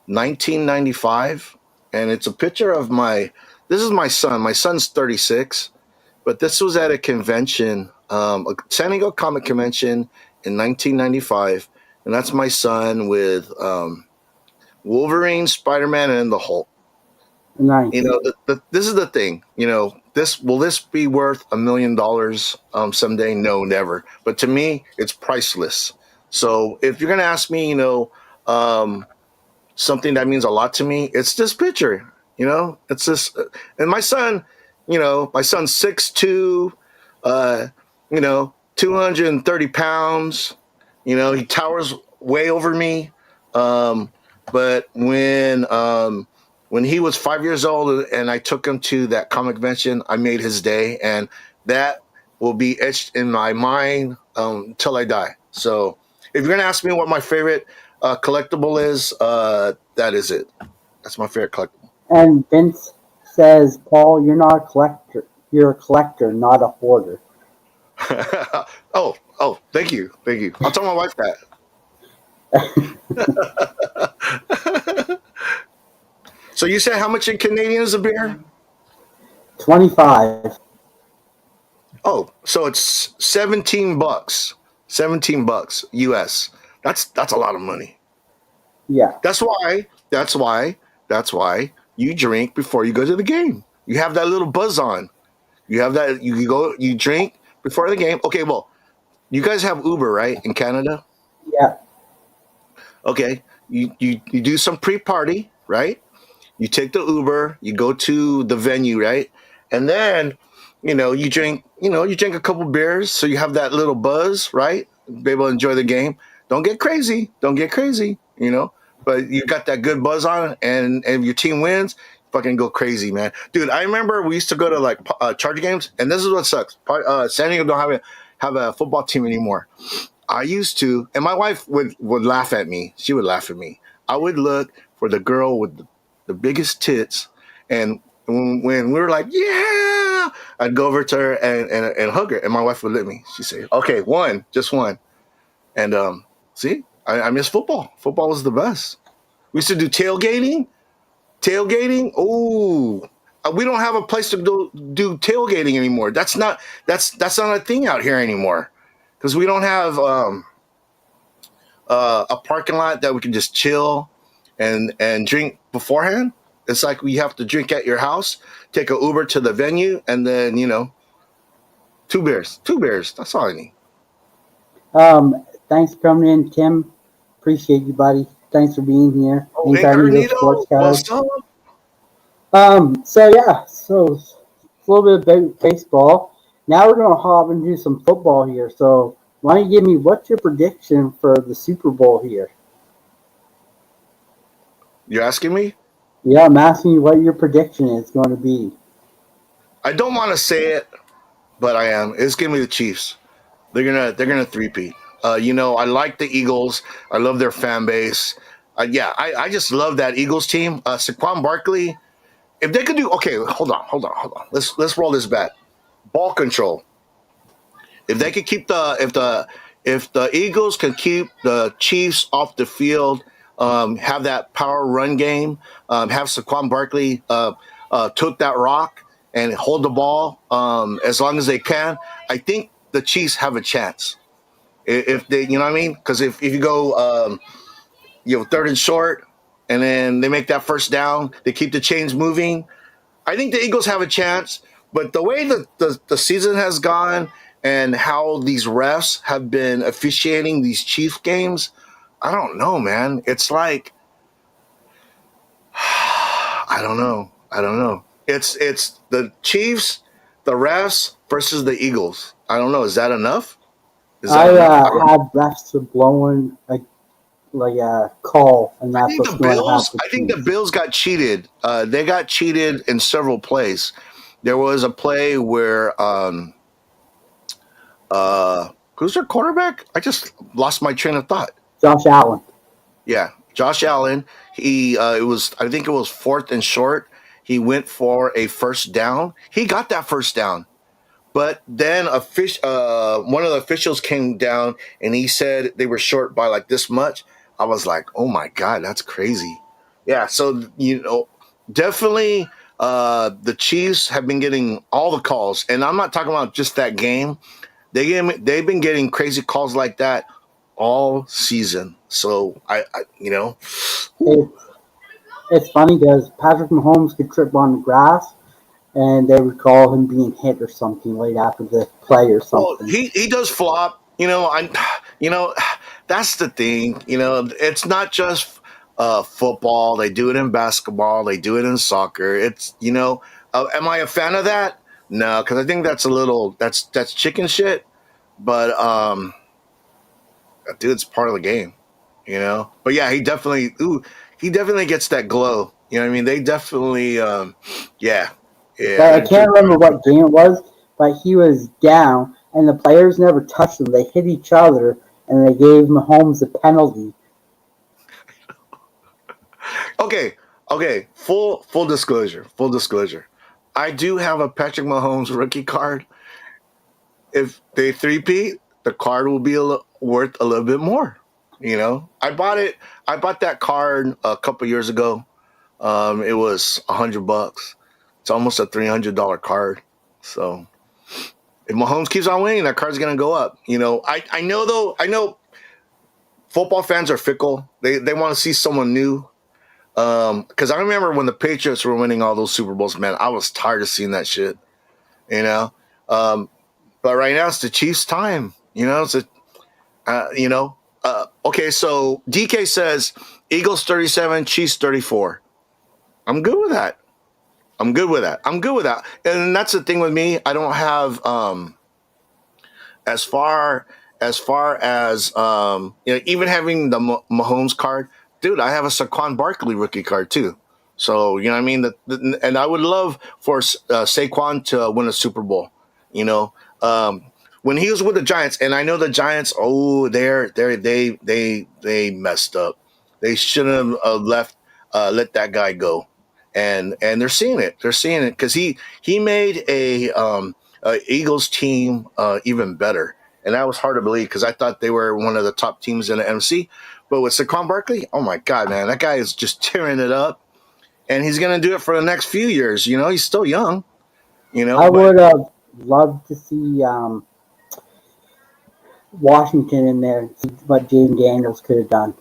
1995, and it's a picture of my. This is my son. My son's 36, but this was at a convention, a San Diego Comic Convention in 1995, and that's my son with Wolverine, Spider Man, and the Hulk. Nice. This is the thing. This be worth $1 million someday? No, never. But to me, it's priceless. So if you're gonna ask me, um, something that means a lot to me, it's this picture. It's this, and my son's 6'2", 230 pounds. He towers way over me. Um, but when he was 5 years old and I took him to that comic convention, I made his day, and that will be etched in my mind till I die. So if you're gonna ask me what my favorite collectible is, that is it. That's my favorite collectible. And Vince says, "Paul, you're not a collector. You're a collector, not a hoarder." Oh, thank you. I'll tell my wife that. So you said how much in Canadian is a beer? 25. Oh, so it's $17. $17 US. That's a lot of money. Yeah. That's why. That's why you drink before you go to the game. You have that little buzz on. You have that. You drink before the game. Okay, well, you guys have Uber, right, in Canada? Yeah. Okay, you do some pre-party, right? You take the Uber, you go to the venue, right? And then, you drink a couple beers, so you have that little buzz, right? Be able to enjoy the game. Don't get crazy. Don't get crazy, But you got that good buzz on, and if your team wins, fucking go crazy, man. Dude, I remember we used to go to like Charger games, and this is what sucks. San Diego don't have a football team anymore. I used to, and my wife would laugh at me. She would laugh at me. I would look for the girl with the biggest tits, and when we were like, yeah, I'd go over to her and hug her, and my wife would let me. She'd say, okay, one, just one. And see, I miss football. Football was the best. We used to do tailgating. Tailgating. Oh, we don't have a place to do tailgating anymore. That's not a thing out here anymore because we don't have a parking lot that we can just chill and drink beforehand. It's like we have to drink at your house, take a Uber to the venue, and then two beers. Two beers. That's all I need. Thanks for coming in, Tim. Appreciate you, buddy. Thanks for being here. Oh, hey, Anytime you go Neto. What's Sportscards. up? So yeah, so it's a little bit about baseball. Now we're gonna hop and do some football here. So why don't you give me what's your prediction for the Super Bowl here? You're asking me? Yeah, I'm asking you what your prediction is going to be. I don't want to say it, but I am. It's gonna be the Chiefs. They're gonna three-peat. I like the Eagles. I love their fan base. I just love that Eagles team. Saquon Barkley. If they could do okay, hold on. Let's roll this back. Ball control. If they could keep if the Eagles can keep the Chiefs off the field, have that power run game, have Saquon Barkley took that rock and hold the ball as long as they can, I think the Chiefs have a chance. If they, you know what I mean? Because if you go, third and short, and then they make that first down, they keep the chains moving. I think the Eagles have a chance, but the way the season has gone and how these refs have been officiating these Chief games, I don't know, man. It's like I don't know. It's the Chiefs, the refs versus the Eagles. I don't know. Is that enough? I had refs blowing a call, and that's what's going to happen. I think the Bills got cheated. They got cheated in several plays. There was a play where who's their quarterback? I just lost my train of thought. Josh Allen. Yeah, Josh Allen. I think it was 4th and short. He went for a first down. He got that first down. But then one of the officials came down and he said they were short by like this much. I was like, oh my God, that's crazy. Yeah, so definitely the Chiefs have been getting all the calls, and I'm not talking about just that game. They've been getting crazy calls like that all season. So It's funny because Patrick Mahomes could trip on the grass, and they would call him being hit or something right after the play or something. Well, he does flop. That's the thing. It's not just football. They do it in basketball. They do it in soccer. It's am I a fan of that? No, because I think that's that's chicken shit. But dude, it's part of the game. But yeah, he definitely gets that glow. You know what I mean? They definitely yeah. But I can't remember what game it was, but he was down, and the players never touched him. They hit each other, and they gave Mahomes a penalty. Okay. Full disclosure. I do have a Patrick Mahomes rookie card. If they three-peat, the card will be worth a little bit more. I bought that card a couple years ago. It was $100. It's almost a $300 card. So if Mahomes keeps on winning, that card's gonna go up. I know football fans are fickle. They want to see someone new. Because I remember when the Patriots were winning all those Super Bowls, man, I was tired of seeing that shit. But right now it's the Chiefs' time. Okay, so DK says Eagles 37, Chiefs 34. I'm good with that. And that's the thing with me. I don't have as far as even having the Mahomes card, dude. I have a Saquon Barkley rookie card too. So you know what I mean. And I would love for Saquon to win a Super Bowl. When he was with the Giants, and I know the Giants. Oh, they messed up. They shouldn't have let that guy go. And they're seeing it. Because he made a Eagles team even better, and that was hard to believe because I thought they were one of the top teams in the NFC. But with Saquon Barkley, oh my God, man, that guy is just tearing it up, and he's gonna do it for the next few years. He's still young. I would have loved to see Washington in there, see what Jaden Daniels could have done.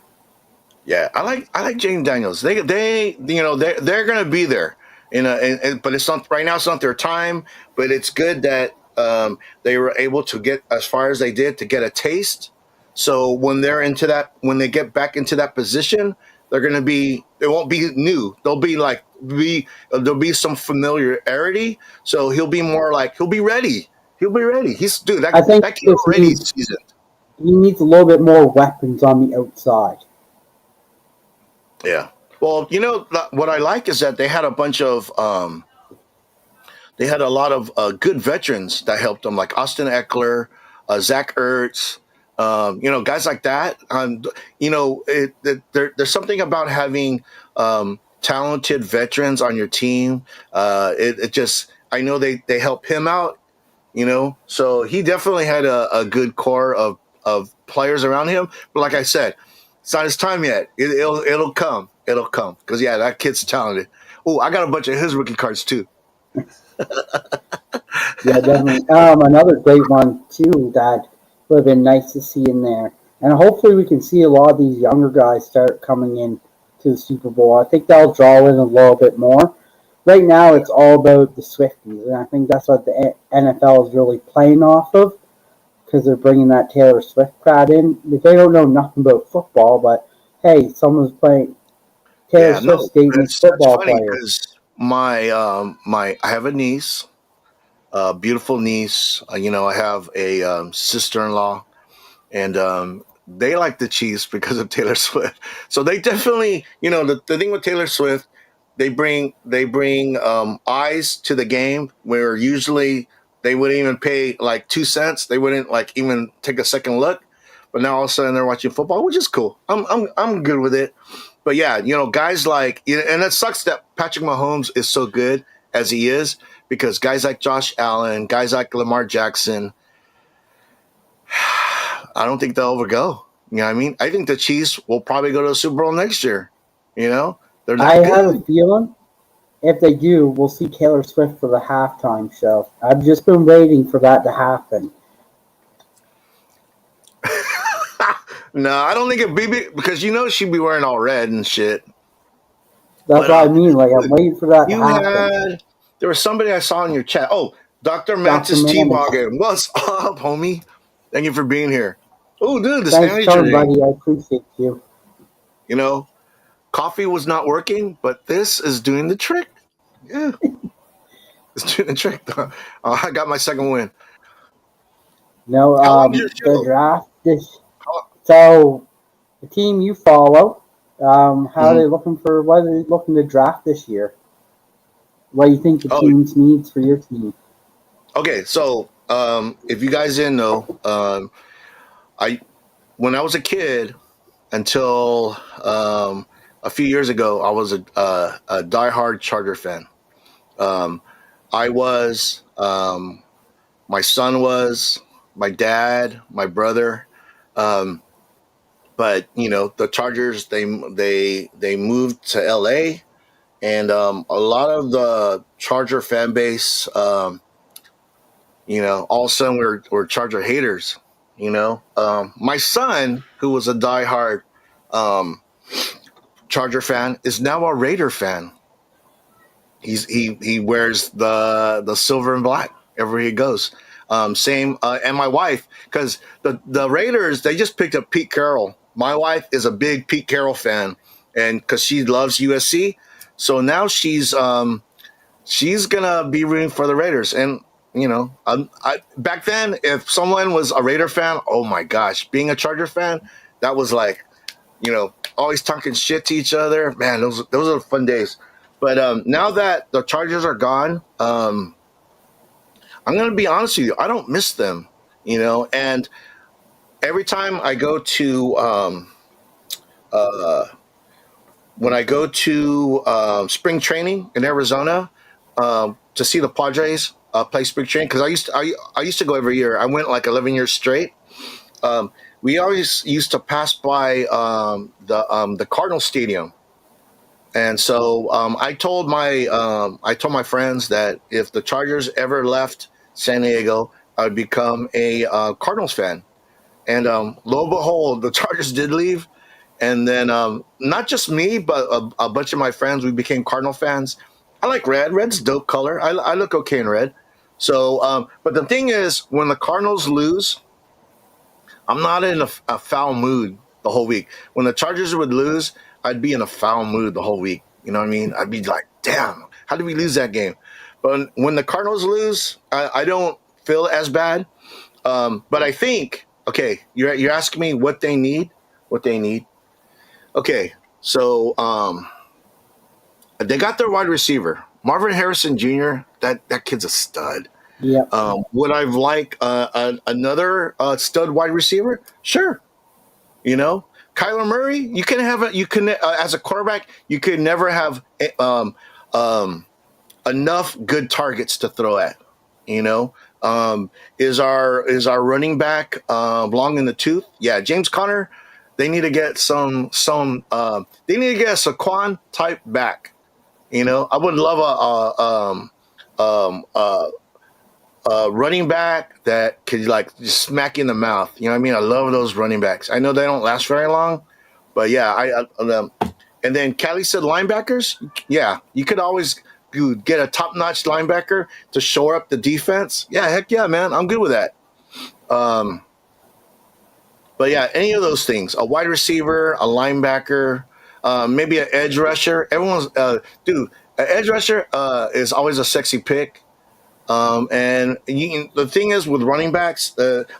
Yeah, I like Jaden Daniels. They're gonna be there, but it's not right now. It's not their time. But it's good that they were able to get as far as they did to get a taste. So when they get back into that position, they're gonna be. It won't be new. There'll be some familiarity. So he'll be more like he'll be ready. He's I think that kid already seasoned. He needs a little bit more weapons on the outside. Yeah. Well, what I like is that they had a bunch of they had a lot of good veterans that helped them, like Austin Eckler, Zach Ertz, guys like that. There's something about having talented veterans on your team. I know they help him out. So he definitely had a good core of players around him. But like I said, it's not his time yet. It'll come. It'll come. Because, yeah, that kid's talented. Oh, I got a bunch of his rookie cards, too. Yeah, definitely. Another great one too that would have been nice to see in there, and hopefully we can see a lot of these younger guys start coming in to the Super Bowl. I think that'll draw in a little bit more. Right now, it's all about the Swifties, and I think that's what the NFL is really playing off of because they're bringing that Taylor Swift crowd in. They don't know nothing about football, but hey, someone's playing. Taylor Yeah, no, Swift's dating a that's football funny player. because my I have a niece, a beautiful niece. I have a sister-in-law, and they like the Chiefs because of Taylor Swift. So they definitely, the thing with Taylor Swift, they bring eyes to the game where usually they wouldn't even pay like 2 cents. They wouldn't like even take a second look. But now all of a sudden they're watching football, which is cool. I'm good with it. But yeah, guys like, and it sucks that Patrick Mahomes is so good as he is because guys like Josh Allen, guys like Lamar Jackson, I don't think they'll ever go. You know what I mean? I think the Chiefs will probably go to the Super Bowl next year. They're I that have a good. feeling if they do, we'll see Taylor Swift for the halftime show. I've just been waiting for that to happen. No, I don't think it'd be because she'd be wearing all red and shit. That's But what I mean. Like, I'm waiting for that to you happen. had there was somebody I saw in your chat. Oh, Dr. Dr. Mantis Manis. T-Boggin. What's up, homie? Thank you for being here. Oh, dude, the Thanks for Stanley coming, jersey. buddy. I appreciate you. You know, coffee was not working, but this is doing the trick. Yeah, it's doing the trick. I got my second win. No, How long is your the show? draft this. How- So, the team you follow, how are Mhm. they looking for? What are they looking to draft this year? What do you think the Oh, team's needs for your team? okay. So, if you guys didn't know, I when I was a kid until a few years ago, I was a diehard Charger fan. Um, I was, my son was, my dad, my brother. Um, but the Chargers they moved to LA, and a lot of the Charger fan base, all of a sudden we're Charger haters. My son, who was a diehard um, Charger fan, is now a Raider fan. He wears the silver and black everywhere he goes. Same, and my wife, because the Raiders, they just picked up Pete Carroll. My wife is a big Pete Carroll fan, and because she loves USC, so now she's gonna be rooting for the Raiders. And back then, if someone was a Raider fan, oh my gosh, being a Charger fan, that was like, always talking shit to each other. Man, those are fun days. But now that the Chargers are gone, I'm gonna be honest with you, I don't miss them. And every time I go to uh, when I go to spring training in Arizona to see the Padres play spring training, because I used to go every year. I went like 11 years straight. Um, we always used to pass by the Cardinal Stadium, and so I told my friends that if the Chargers ever left San Diego, I would become a Cardinals fan. And lo and behold, the Chargers did leave, and then not just me, but a bunch of my friends, we became Cardinal fans. I like red. Red's dope color. I look okay in red. So, but the thing is, when the Cardinals lose, I'm not in a foul mood the whole week. When the Chargers would lose, I'd be in a foul mood the whole week. You know what I mean? I'd be like, damn, how did we lose that game? But when the Cardinals lose, I don't feel as bad. But I think, okay, you're asking me what they need. What they need. Okay, so they got their wide receiver, Marvin Harrison Jr. That kid's a stud. Yep. Would I like another stud wide receiver? Sure. Kyler Murray. You can have a, you can as a quarterback, you could never have um, enough good targets to throw at. You know, Is our running back long in the tooth? Yeah, James Conner. They need to get some. They need to get a Saquon type back. I would love a running back that could like just smack you in the mouth. You know what I mean? I love those running backs. I know they don't last very long, but yeah, and then Callie said linebackers. Yeah, you could always get a top notch linebacker to shore up the defense. Yeah, heck yeah, man, I'm good with that. Um, but yeah, any of those things, a wide receiver, a linebacker, maybe an edge rusher. Everyone's dude, an edge rusher is always a sexy pick. The thing is with running backs,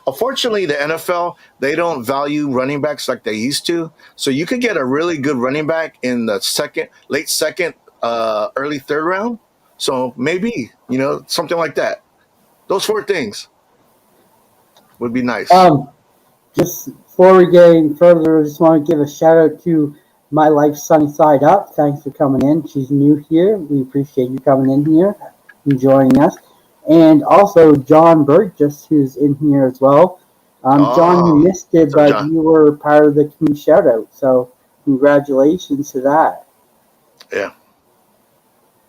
unfortunately, the NFL they don't value running backs like they used to. So you could get a really good running back in the late second, early third round. So maybe something like that. Those four things would be nice. Just before we get any further, I just want to give a shout out to My Life Sunny Side Up. Thanks for coming in. She's new here. We appreciate you coming in here and joining us. And also John Burgess, who's in here as well. John, you missed it, but John, you were part of the community shout out. So congratulations to that. Yeah.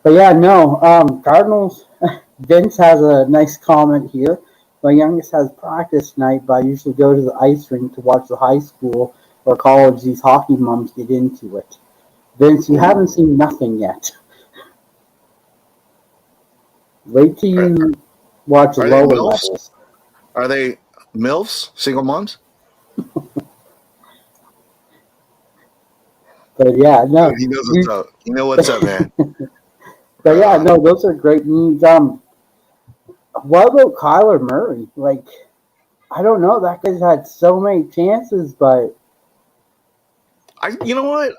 But yeah, no, Cardinals, Vince has a nice comment here. My youngest has practice tonight, but I usually go to the ice rink to watch the high school or college these hockey mums get into it. Vince, you haven't seen nothing yet. Wait till you watch the lower levels. Are they MILFs, single moms? But yeah, no. He knows what's up. You know what's up, man. But yeah, no, those are great news. What about Kyler Murray? Like, I don't know. That guy's had so many chances, but you know what?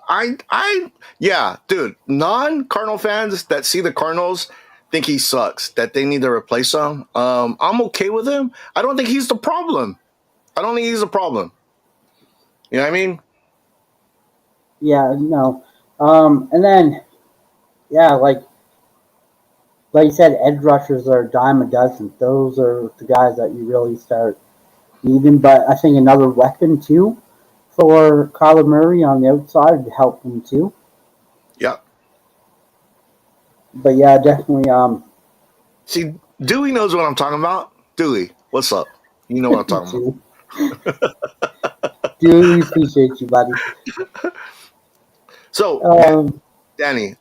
Yeah, dude. Non-Cardinal fans that see the Cardinals think he sucks. That they need to replace him. I'm okay with him. I don't think he's the problem. You know what I mean? Yeah, no. And then, yeah, like you said, edge rushers are a dime a dozen. Those are the guys that you really start needing. But I think another weapon, too, for Kyler Murray on the outside to help him, too. Yeah. But, yeah, definitely. See, Dewey knows what I'm talking about. Dewey, what's up? You know what I'm talking about. Dewey, appreciate you, buddy. So, Danny,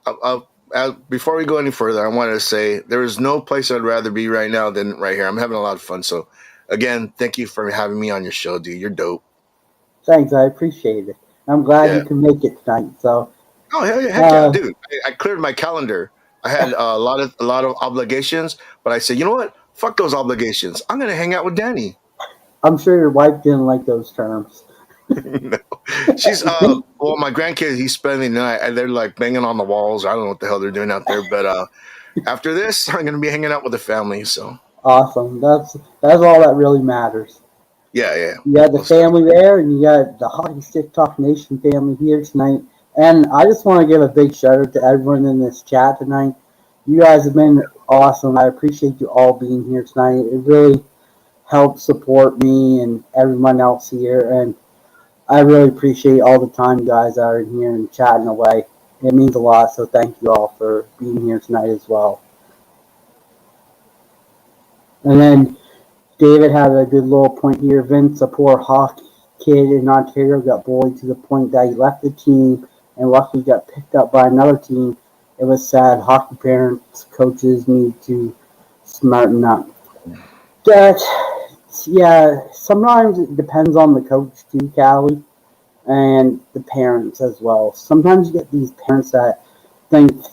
before we go any further, I wanted to say there is no place I'd rather be right now than right here. I'm having a lot of fun. So, again, thank you for having me on your show, dude. You're dope. Thanks. I appreciate it. I'm glad you can make it tonight. So. Oh, heck yeah, dude. I cleared my calendar. I had a lot of obligations, but I said, you know what? Fuck those obligations. I'm going to hang out with Danny. I'm sure your wife didn't like those terms. No. She's well, my grandkids, he's spending the night and they're like banging on the walls. I don't know what the hell they're doing out there, but after this, I'm gonna be hanging out with the family. So awesome. That's all that really matters. Yeah. You got the family there, and you got the Hockey Stick Talk Nation family here tonight. And I just want to give a big shout out to everyone in this chat tonight. You guys have been awesome. I appreciate you all being here tonight. It really helps support me and everyone else here, and I really appreciate all the time you guys are in here and chatting away. It means a lot, so thank you all for being here tonight as well. And then David had a good little point here. Vince, a poor hockey kid in Ontario, got bullied to the point that he left the team and luckily got picked up by another team. It was sad. Hockey parents, coaches need to smarten up. Yeah, sometimes it depends on the coach too, Callie, and the parents as well. Sometimes you get these parents that think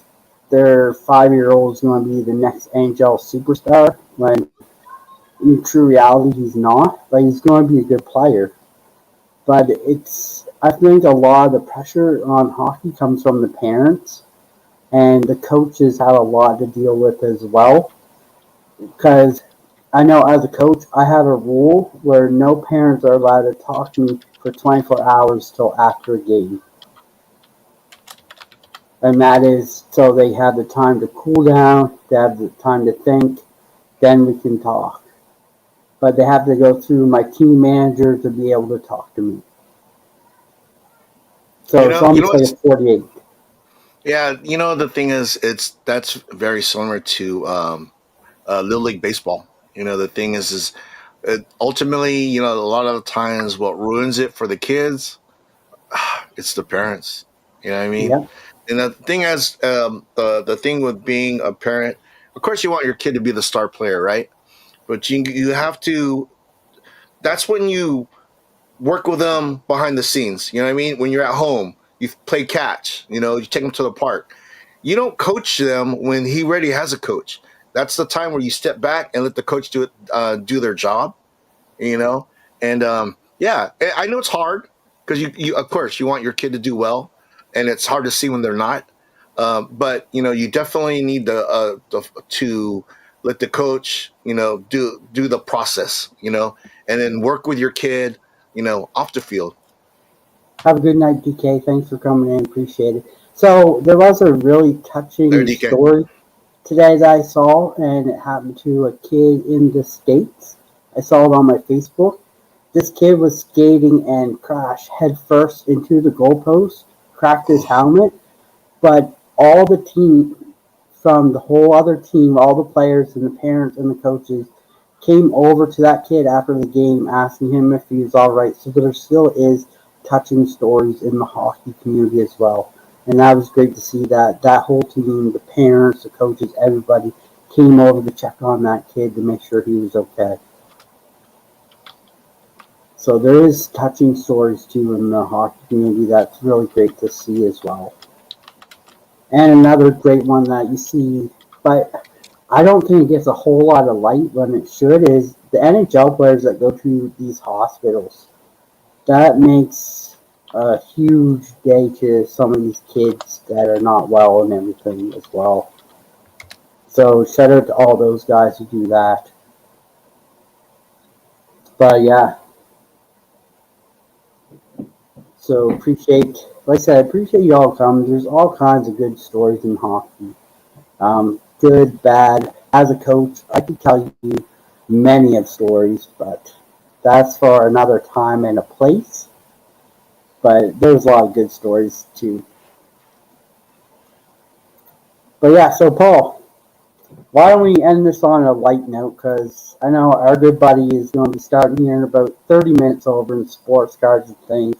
their 5-year-old is going to be the next NHL superstar, when in true reality he's not, but he's going to be a good player. But I think a lot of the pressure on hockey comes from the parents, and the coaches have a lot to deal with as well, because I know as a coach, I have a rule where no parents are allowed to talk to me for 24 hours till after a game. And that is so they have the time to cool down, they have the time to think, then we can talk. but they have to go through my team manager to be able to talk to me. So it's almost like a 48. Yeah, the thing is, that's very similar to Little League baseball. The thing is ultimately, a lot of the times, what ruins it for the kids, it's the parents. You know what I mean? Yep. And the thing is, the thing with being a parent, of course, you want your kid to be the star player, right? But you have to. That's when you work with them behind the scenes. You know what I mean? When you're at home, you play catch. You take them to the park. You don't coach them when he already has a coach. That's the time where you step back and let the coach do their job. You know, and yeah, I know it's hard because you of course you want your kid to do well, and it's hard to see when they're not. But you definitely need to let the coach do the process, and then work with your kid, off the field. Have a good night, DK. Thanks for coming in. Appreciate it. So there was a really There, touching DK. story today that I saw, and it happened to a kid in the States. I saw it on my Facebook. This kid was skating and crashed headfirst into the goalpost, cracked his helmet, but all the team from the whole other team, all the players and the parents and the coaches came over to that kid after the game asking him if he was all right. So there still is touching stories in the hockey community as well. And that was great to see that whole team, the parents, the coaches, everybody came over to check on that kid to make sure he was okay. So there is touching stories too in the hockey community that's really great to see as well. And another great one that you see, but I don't think it gets a whole lot of light when it should, is the NHL players that go to these hospitals. That makes a huge day to some of these kids that are not well and everything as well. So shout out to all those guys who do that. But yeah, so appreciate, like I said, I appreciate you all coming. There's all kinds of good stories in hockey. Good, bad. As a coach, I could tell you many of stories, but that's for another time and a place. But there's a lot of good stories too. But yeah, so Paul, why don't we end this on a light note? Because I know our good buddy is going to be starting here in about 30 minutes over in Sportscards and things.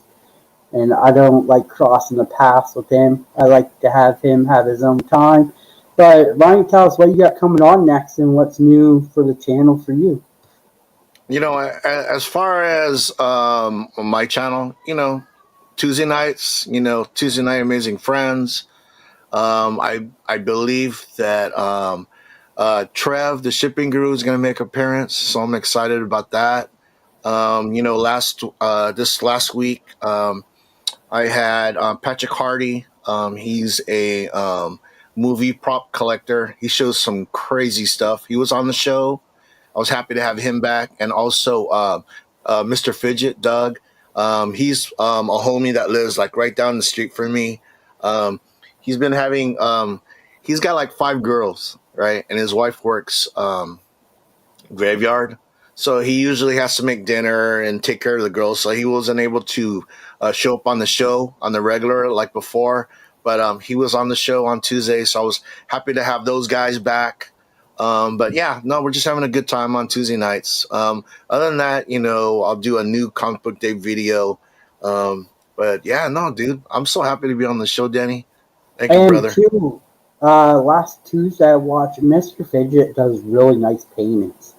And I don't like crossing the paths with him. I like to have him have his own time. But why don't you tell us what you got coming on next and what's new for the channel for you? As far as my channel, Tuesday nights, Tuesday night Amazing Friends. I believe that Trev, the shipping guru, is going to make an appearance, so I'm excited about that. This last week, I had Patrick Hardy. He's a movie prop collector. He shows some crazy stuff. He was on the show. I was happy to have him back, and also Mr. Fidget, Doug. He's a homie that lives like right down the street from me. Um, he's been having he's got like 5 girls, right, and his wife works graveyard. So he usually has to make dinner and take care of the girls. So he wasn't able to show up on the show on the regular like before. But he was on the show on Tuesday, so I was happy to have those guys back. But yeah, no, we're just having a good time on Tuesday nights. Other than that, I'll do a new comic book day video. But yeah, no, dude, I'm so happy to be on the show, Danny. Thank you, And brother. two, last Tuesday I watched Mr. Fidget does really nice paintings.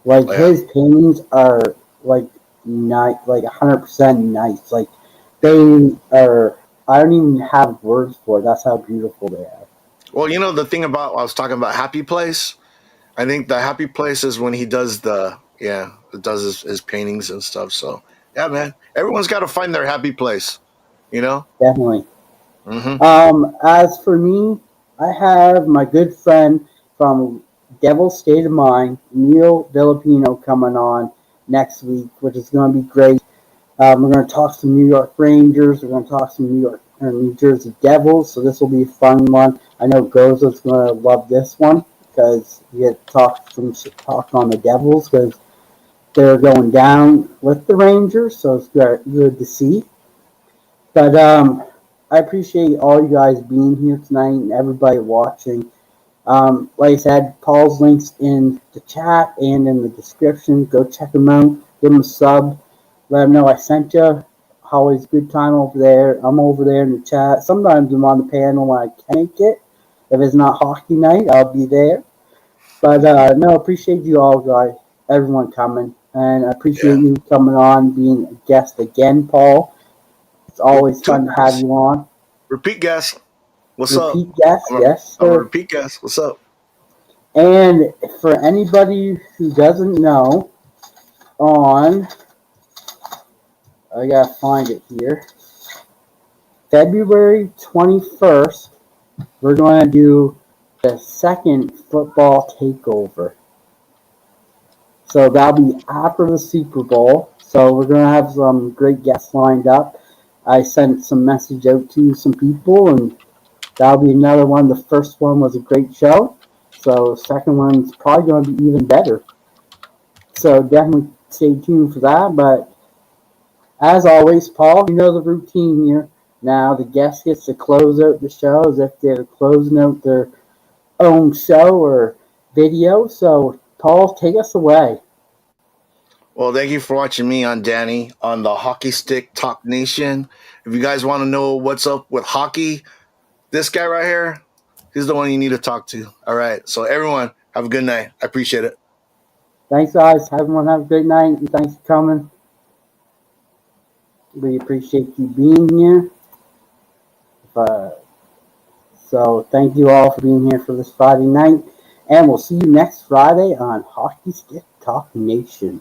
Like Oh, yeah. his paintings are like like 100% nice. Like they are. I don't even have words for it. That's how beautiful they are. Well, the thing about I was talking about Happy Place. I think the happy place is when he does does his paintings and stuff. So yeah, man, everyone's got to find their happy place, you know. Definitely. Hmm. As for me, I have my good friend from Devil's State of Mind, Neil Filipino, coming on next week, which is going to be great. We're going to talk some New York Rangers. We're going to talk some New York or New Jersey Devils. So this will be a fun one. I know Goza's going to love this one because we get to talk some talk on the Devils because they're going down with the Rangers, so it's good to see. But I appreciate all you guys being here tonight and everybody watching. Like I said, Paul's links in the chat and in the description. Go check him out. Give him a sub. Let him know I sent you. Always good time over there. I'm over there in the chat. Sometimes I'm on the panel when I can't make it. If it's not hockey night, I'll be there. But no, appreciate you all, guys. Everyone coming. And I appreciate you coming on, being a guest again, Paul. It's always fun to have you on. Repeat guest. What's Repeat up? guest, yes, sir. I'm a repeat guest. What's up? And for anybody who doesn't know, I gotta find it here, February 21st, we're going to do the second football takeover. So that'll be after the Super Bowl. So we're going to have some great guests lined up. I sent some message out to some people, and that'll be another one. The first one was a great show. So the second one's probably going to be even better. So definitely stay tuned for that. But as always, Paul, you know the routine here. Now the guest gets to close out the show as if they're closing out their own show or video. So, Paul, take us away. Well, thank you for watching me on Danny on the Hockey Stick Talk Nation. If you guys want to know what's up with hockey, this guy right here, he's the one you need to talk to. All right. So, everyone, have a good night. I appreciate it. Thanks, guys. Everyone have a great night, and thanks for coming. We appreciate you being here. So thank you all for being here for this Friday night, and we'll see you next Friday on Hockey Stick Talk Nation.